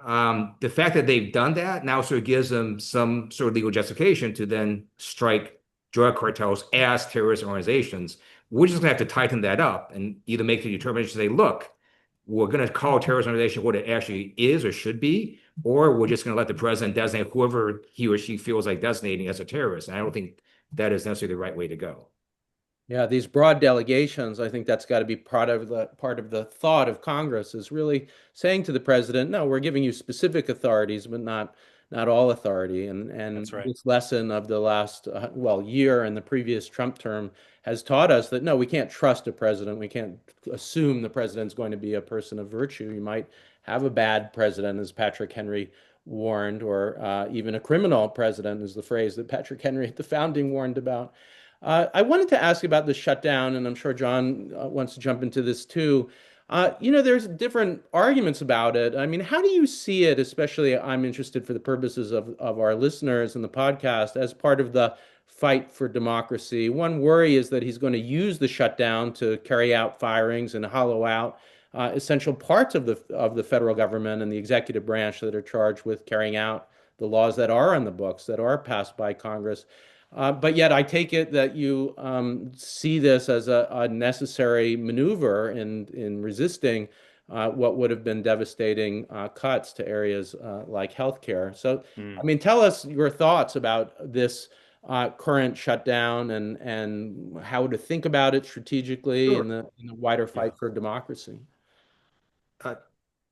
the fact that they've done that now sort of gives them some sort of legal justification to then strike drug cartels as terrorist organizations. We're just going to have to tighten that up and either make the determination, say, look, we're going to call a terrorist organization what it actually is or should be, or we're just going to let the president designate whoever he or she feels like designating as a terrorist. And I don't think that is necessarily the right way to go. Yeah, these broad delegations, I think that's got to be part of the thought of Congress, is really saying to the president, no, we're giving you specific authorities, but not all authority. And That's right. this lesson of the last year and the previous Trump term has taught us that no, we can't trust a president. We can't assume the president's going to be a person of virtue. You might have a bad president, as Patrick Henry warned, or even a criminal president, is the phrase that Patrick Henry at the founding warned about. I wanted to ask about the shutdown, and I'm sure John wants to jump into this too. There's different arguments about it. I mean, how do you see it, especially I'm interested for the purposes of our listeners and the podcast, as part of the fight for democracy? One worry is that he's going to use the shutdown to carry out firings and hollow out essential parts of the federal government and the executive branch that are charged with carrying out the laws that are on the books, that are passed by Congress. But yet I take it that you see this as a necessary maneuver in resisting what would have been devastating cuts to areas like healthcare. So, I mean, tell us your thoughts about this current shutdown and how to think about it strategically in the wider fight for democracy.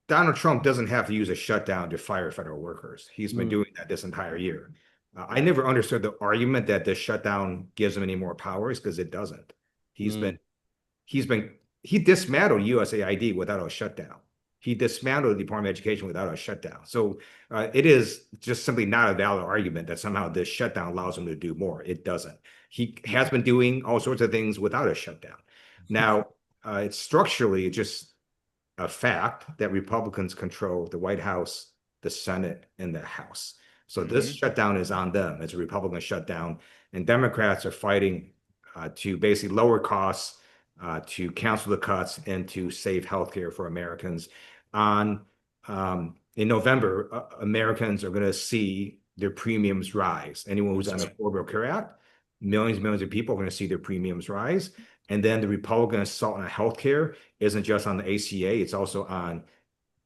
Donald Trump doesn't have to use a shutdown to fire federal workers. He's been doing that this entire year. I never understood the argument that this shutdown gives him any more powers, because it doesn't. He dismantled USAID without a shutdown. He dismantled the Department of Education without a shutdown. So it is just simply not a valid argument that somehow this shutdown allows him to do more. It doesn't. He has been doing all sorts of things without a shutdown. Now, it's structurally just a fact that Republicans control the White House, the Senate, and the House. So this shutdown is on them. It's a Republican shutdown, and Democrats are fighting to basically lower costs, to cancel the cuts, and to save healthcare for Americans. In November, Americans are going to see their premiums rise. Anyone who's on the Affordable Care Act, millions and millions of people are going to see their premiums rise. And then the Republican assault on healthcare isn't just on the ACA; it's also on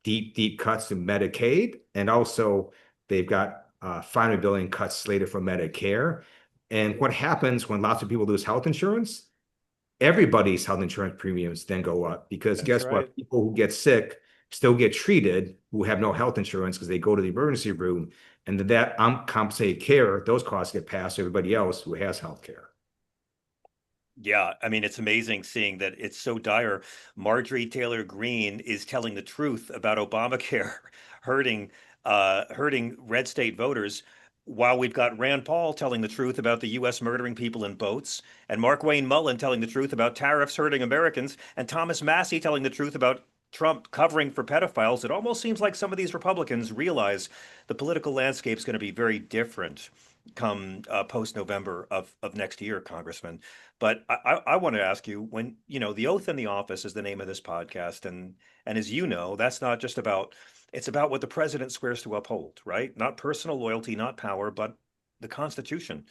deep cuts to Medicaid, and also they've got $500 billion cuts slated for Medicare. And what happens when lots of people lose health insurance? Everybody's health insurance premiums then go up, because guess what? People who get sick still get treated who have no health insurance because they go to the emergency room, and that uncompensated care, those costs get passed to everybody else who has health care. Yeah, I mean, it's amazing seeing that it's so dire. Marjorie Taylor Greene is telling the truth about Obamacare hurting red state voters, while we've got Rand Paul telling the truth about the U.S. murdering people in boats, and Markwayne Mullin telling the truth about tariffs hurting Americans, and Thomas Massie telling the truth about Trump covering for pedophiles. It almost seems like some of these Republicans realize the political landscape is going to be very different come post-November of next year, Congressman. But I want to ask you, when, the oath in the office is the name of this podcast. And as you know, that's not just about, it's about what the president swears to uphold, right? Not personal loyalty, not power, but the Constitution.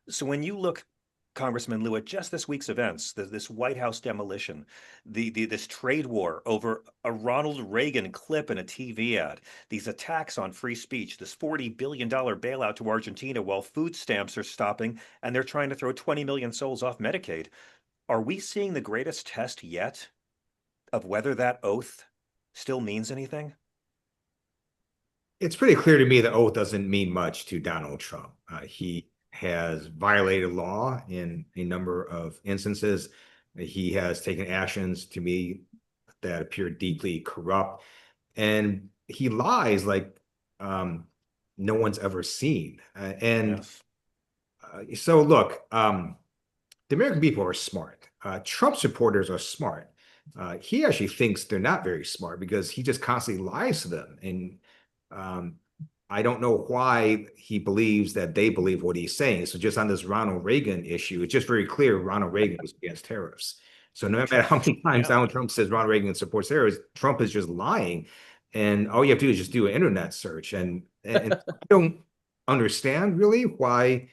So when you look, Congressman Lieu, at just this week's events, this White House demolition, this trade war over a Ronald Reagan clip in a TV ad, these attacks on free speech, this $40 billion bailout to Argentina while food stamps are stopping and they're trying to throw 20 million souls off Medicaid. Are we seeing the greatest test yet of whether that oath still means anything? It's pretty clear to me that oath doesn't mean much to Donald Trump. He has violated law in a number of instances. He has taken actions to me that appear deeply corrupt, and he lies like no one's ever seen. Yes. So look, the American people are smart. Trump supporters are smart. He actually thinks they're not very smart because he just constantly lies to them. And I don't know why he believes that they believe what he's saying. So just on this Ronald Reagan issue, it's just very clear Ronald Reagan was against tariffs. So no matter how many times Donald Trump says Ronald Reagan supports tariffs, Trump is just lying. And all you have to do is just do an internet search. And I don't understand really why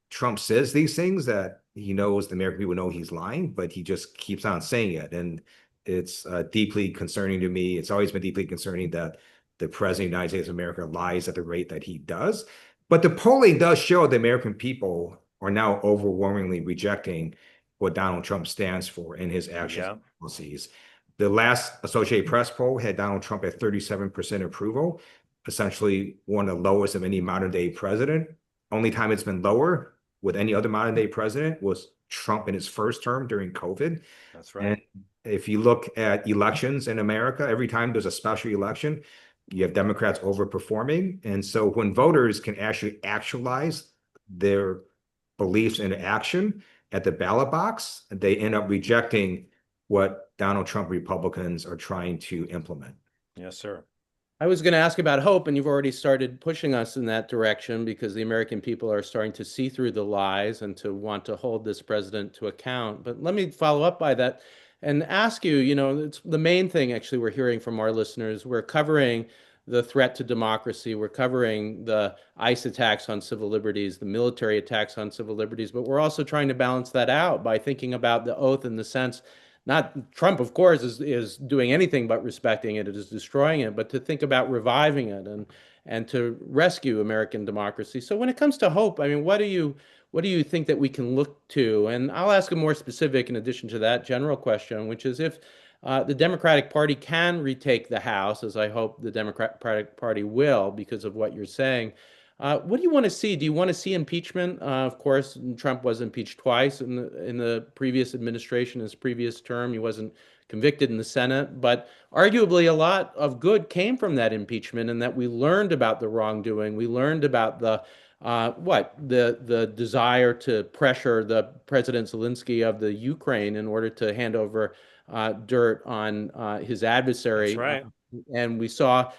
Trump says these things that he knows the American people know he's lying, but he just keeps on saying it. And it's deeply concerning to me. It's always been deeply concerning that the president of the United States of America lies at the rate that he does. But the polling does show the American people are now overwhelmingly rejecting what Donald Trump stands for in his actions and policies. The last Associated Press poll had Donald Trump at 37% approval, essentially one of the lowest of any modern day president. Only time it's been lower with any other modern day president was Trump in his first term during COVID. That's right. And if you look at elections in America, every time there's a special election, you have Democrats overperforming. And so when voters can actually actualize their beliefs into action at the ballot box, they end up rejecting what Donald Trump Republicans are trying to implement. Yes, sir. I was going to ask about hope, and you've already started pushing us in that direction because the American people are starting to see through the lies and to want to hold this president to account. But let me follow up by that and ask you, it's the main thing actually we're hearing from our listeners. We're covering the threat to democracy. We're covering the ICE attacks on civil liberties, the military attacks on civil liberties, but we're also trying to balance that out by thinking about the oath in the sense not Trump, of course, is doing anything but respecting it. It is destroying it, but to think about reviving it and to rescue American democracy. So when it comes to hope, I mean, what do you think that we can look to? And I'll ask a more specific, in addition to that general question, which is if the Democratic Party can retake the House, as I hope the Democratic Party will, because of what you're saying. What do you want to see? Do you want to see impeachment? Of course, Trump was impeached twice in the previous administration, his previous term. He wasn't convicted in the Senate, but arguably a lot of good came from that impeachment, and that we learned about the wrongdoing. We learned about the desire to pressure the President Zelensky of the Ukraine in order to hand over dirt on his adversary. That's right. And we saw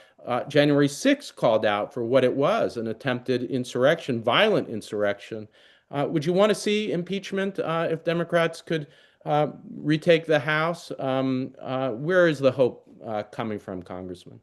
January 6th called out for what it was, an attempted insurrection, violent insurrection. Would you want to see impeachment if Democrats could retake the House? Where is the hope coming from, Congressman?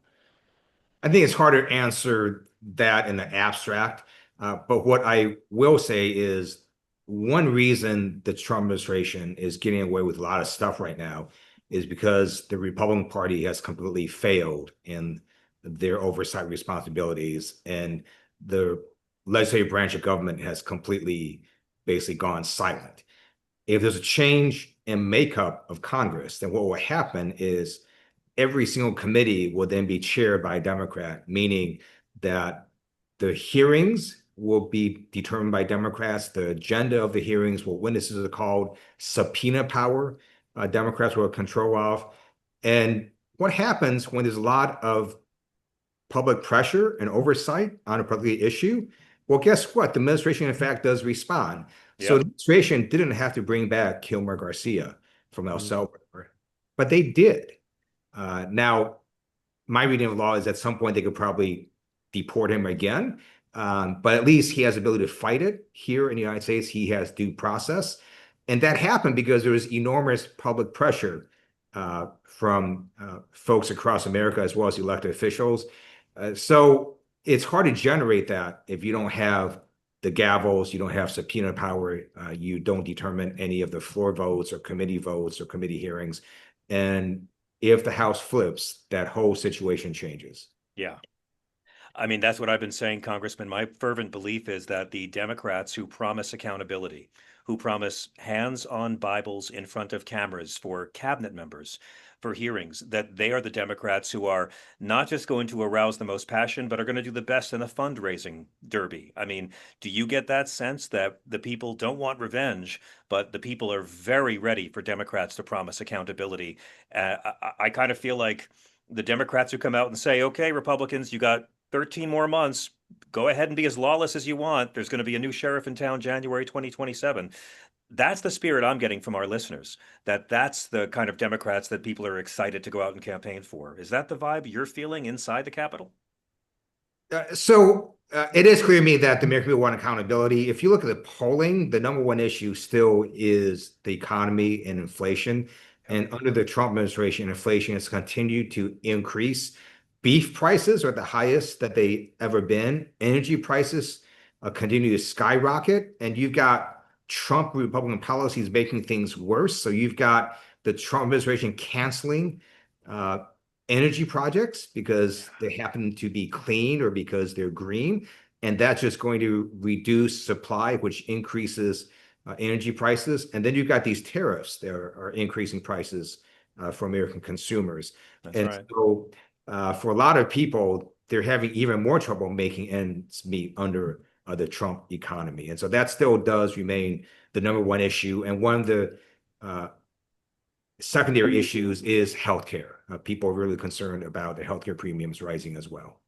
I think it's hard to answer that in the abstract. But what I will say is one reason the Trump administration is getting away with a lot of stuff right now is because the Republican Party has completely failed in their oversight responsibilities, and the legislative branch of government has completely basically gone silent. If there's a change in makeup of Congress, then what will happen is every single committee will then be chaired by a Democrat, meaning that the hearings will be determined by Democrats. The agenda of the hearings, what witnesses are called, subpoena power, Democrats will control of. And what happens when there's a lot of public pressure and oversight on a particular issue? Well, guess what? The administration, in fact, does respond. So the administration didn't have to bring back Kilmer Garcia from El Salvador, but they did. Now, my reading of the law is at some point they could probably deport him again, but at least he has the ability to fight it. Here in the United States, he has due process. And that happened because there was enormous public pressure from folks across America as well as elected officials. So it's hard to generate that if you don't have the gavels, you don't have subpoena power, you don't determine any of the floor votes or committee hearings. And if the House flips, that whole situation changes. Yeah. I mean, that's what I've been saying, Congressman. My fervent belief is that the Democrats who promise accountability, who promise hands-on Bibles in front of cameras for cabinet members for hearings, that they are the Democrats who are not just going to arouse the most passion, but are going to do the best in the fundraising derby. I mean, do you get that sense that the people don't want revenge, but the people are very ready for Democrats to promise accountability? I kind of feel like the Democrats who come out and say, okay, Republicans, you got 13 more months. Go ahead and be as lawless as you want. There's going to be a new sheriff in town January 2027. That's the spirit I'm getting from our listeners, that's the kind of Democrats that people are excited to go out and campaign for. Is that the vibe you're feeling inside the Capitol? It is clear to me that the American people want accountability. If you look at the polling, the number one issue still is the economy and inflation. And under the Trump administration, inflation has continued to increase. Beef prices are the highest that they ever been. Energy prices continue to skyrocket. And you've got Trump Republican policies making things worse. So you've got the Trump administration canceling energy projects because they happen to be clean or because they're green. And that's just going to reduce supply, which increases energy prices. And then you've got these tariffs that are increasing prices for American consumers. That's right. So for a lot of people, they're having even more trouble making ends meet under the Trump economy. And so that still does remain the number one issue. And one of the secondary issues is healthcare. People are really concerned about the healthcare premiums rising as well.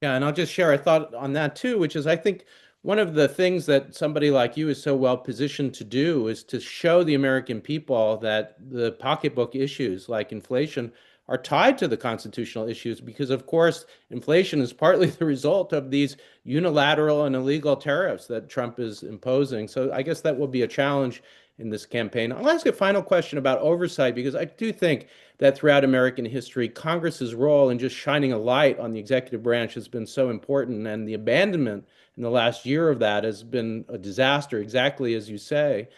Yeah, and I'll just share a thought on that too, which is I think one of the things that somebody like you is so well positioned to do is to show the American people that the pocketbook issues like inflation are tied to the constitutional issues because, of course, inflation is partly the result of these unilateral and illegal tariffs that Trump is imposing. So I guess that will be a challenge in this campaign. I'll ask a final question about oversight because I do think that throughout American history, Congress's role in just shining a light on the executive branch has been so important, and the abandonment in the last year of that has been a disaster, exactly as you say.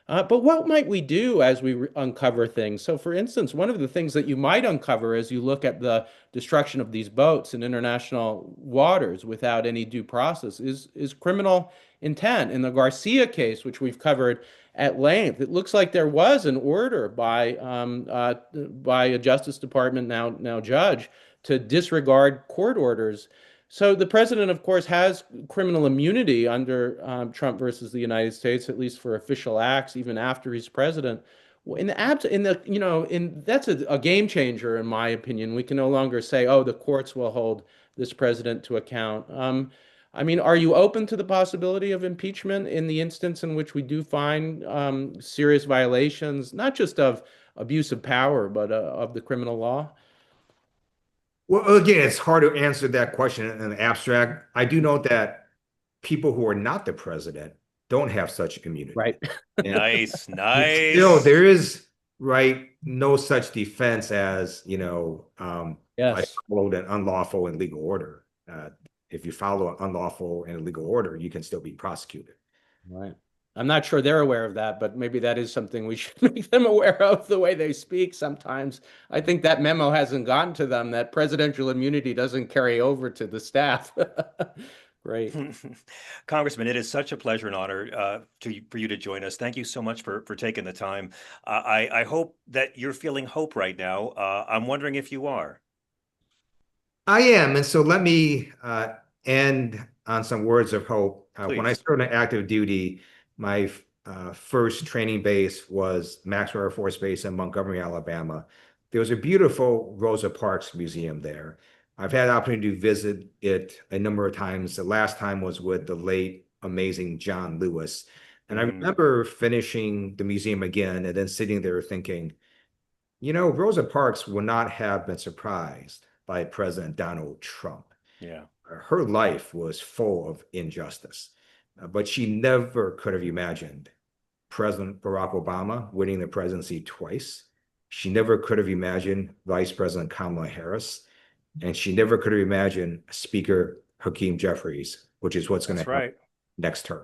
But what might we do as we uncover things? So, for instance, one of the things that you might uncover as you look at the destruction of these boats in international waters without any due process is criminal intent. In the Garcia case, which we've covered at length, it looks like there was an order by a Justice Department now judge to disregard court orders. So the president, of course, has criminal immunity under Trump versus the United States, at least for official acts, even after he's president. That's a game changer, in my opinion. We can no longer say, oh, the courts will hold this president to account. I mean, are you open to the possibility of impeachment in the instance in which we do find serious violations, not just of abuse of power, but of the criminal law? Well, again, it's hard to answer that question in the abstract. I do know that people who are not the president don't have such immunity. Right. Nice. Still, there is no such defense as, I Yes. followed an unlawful and legal order. If you follow an unlawful and illegal order, you can still be prosecuted. Right. I'm not sure they're aware of that, but maybe that is something we should make them aware of the way they speak sometimes. I think that memo hasn't gotten to them, that presidential immunity doesn't carry over to the staff. Great. Congressman, it is such a pleasure and honor for you to join us. Thank you so much for taking the time. I hope that you're feeling hope right now. I'm wondering if you are. I am. And so let me end on some words of hope. When I started active duty, my first training base was Maxwell Air Force Base in Montgomery, Alabama. There was a beautiful Rosa Parks museum there. I've had the opportunity to visit it a number of times. The last time was with the late, amazing John Lewis. And I remember finishing the museum again and then sitting there thinking, Rosa Parks would not have been surprised by President Donald Trump. Yeah. Her life was full of injustice. But she never could have imagined President Barack Obama winning the presidency twice. She never could have imagined Vice President Kamala Harris. And she never could have imagined Speaker Hakeem Jeffries, which is what's going to happen next term.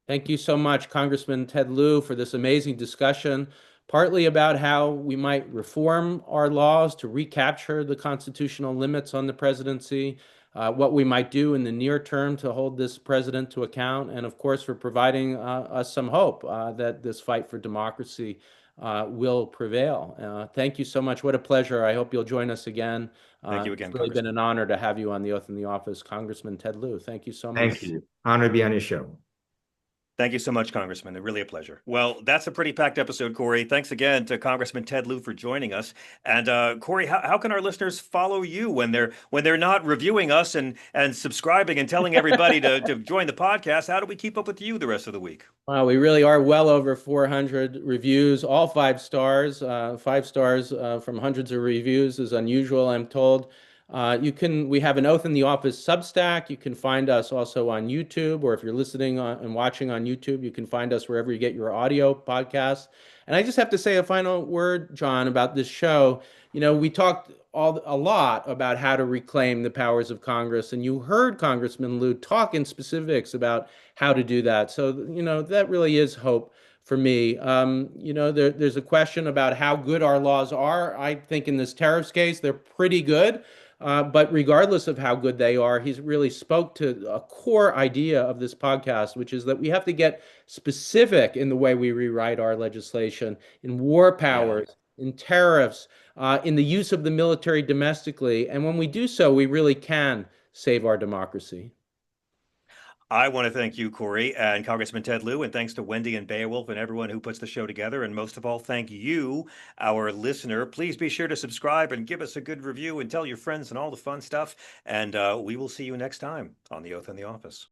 Thank you so much, Congressman Ted Lieu, for this amazing discussion, partly about how we might reform our laws to recapture the constitutional limits on the presidency, what we might do in the near term to hold this president to account, and of course for providing us some hope that this fight for democracy will prevail. Thank you so much. What a pleasure. I hope you'll join us again. Thank you again, It's really been Congressman. an honor to have you on the Oath in the Office, Congressman Ted Lieu. Thank you so much. Thank you. Honor to be on your show. Thank you so much, Congressman. Really a pleasure. Well, that's a pretty packed episode, Corey. Thanks again to Congressman Ted Lieu for joining us. And Corey, how can our listeners follow you when they're not reviewing us and subscribing and telling everybody to join the podcast? How do we keep up with you the rest of the week? Wow, we really are well over 400 reviews, all 5 stars. 5 stars from hundreds of reviews is unusual, I'm told. We have an Oath in the Office Substack. You can find us also on YouTube, or if you're listening and watching on YouTube, you can find us wherever you get your audio podcasts. And I just have to say a final word, John, about this show. We talked a lot about how to reclaim the powers of Congress, and you heard Congressman Lieu talk in specifics about how to do that. So, that really is hope for me. There's a question about how good our laws are. I think in this tariffs case, they're pretty good. But regardless of how good they are, he's really spoke to a core idea of this podcast, which is that we have to get specific in the way we rewrite our legislation, in war powers, in tariffs, in the use of the military domestically. And when we do so, we really can save our democracy. I want to thank you, Corey, and Congressman Ted Lieu, and thanks to Wendy and Beowulf and everyone who puts the show together. And most of all, thank you, our listener. Please be sure to subscribe and give us a good review and tell your friends and all the fun stuff. And we will see you next time on The Oath in the Office.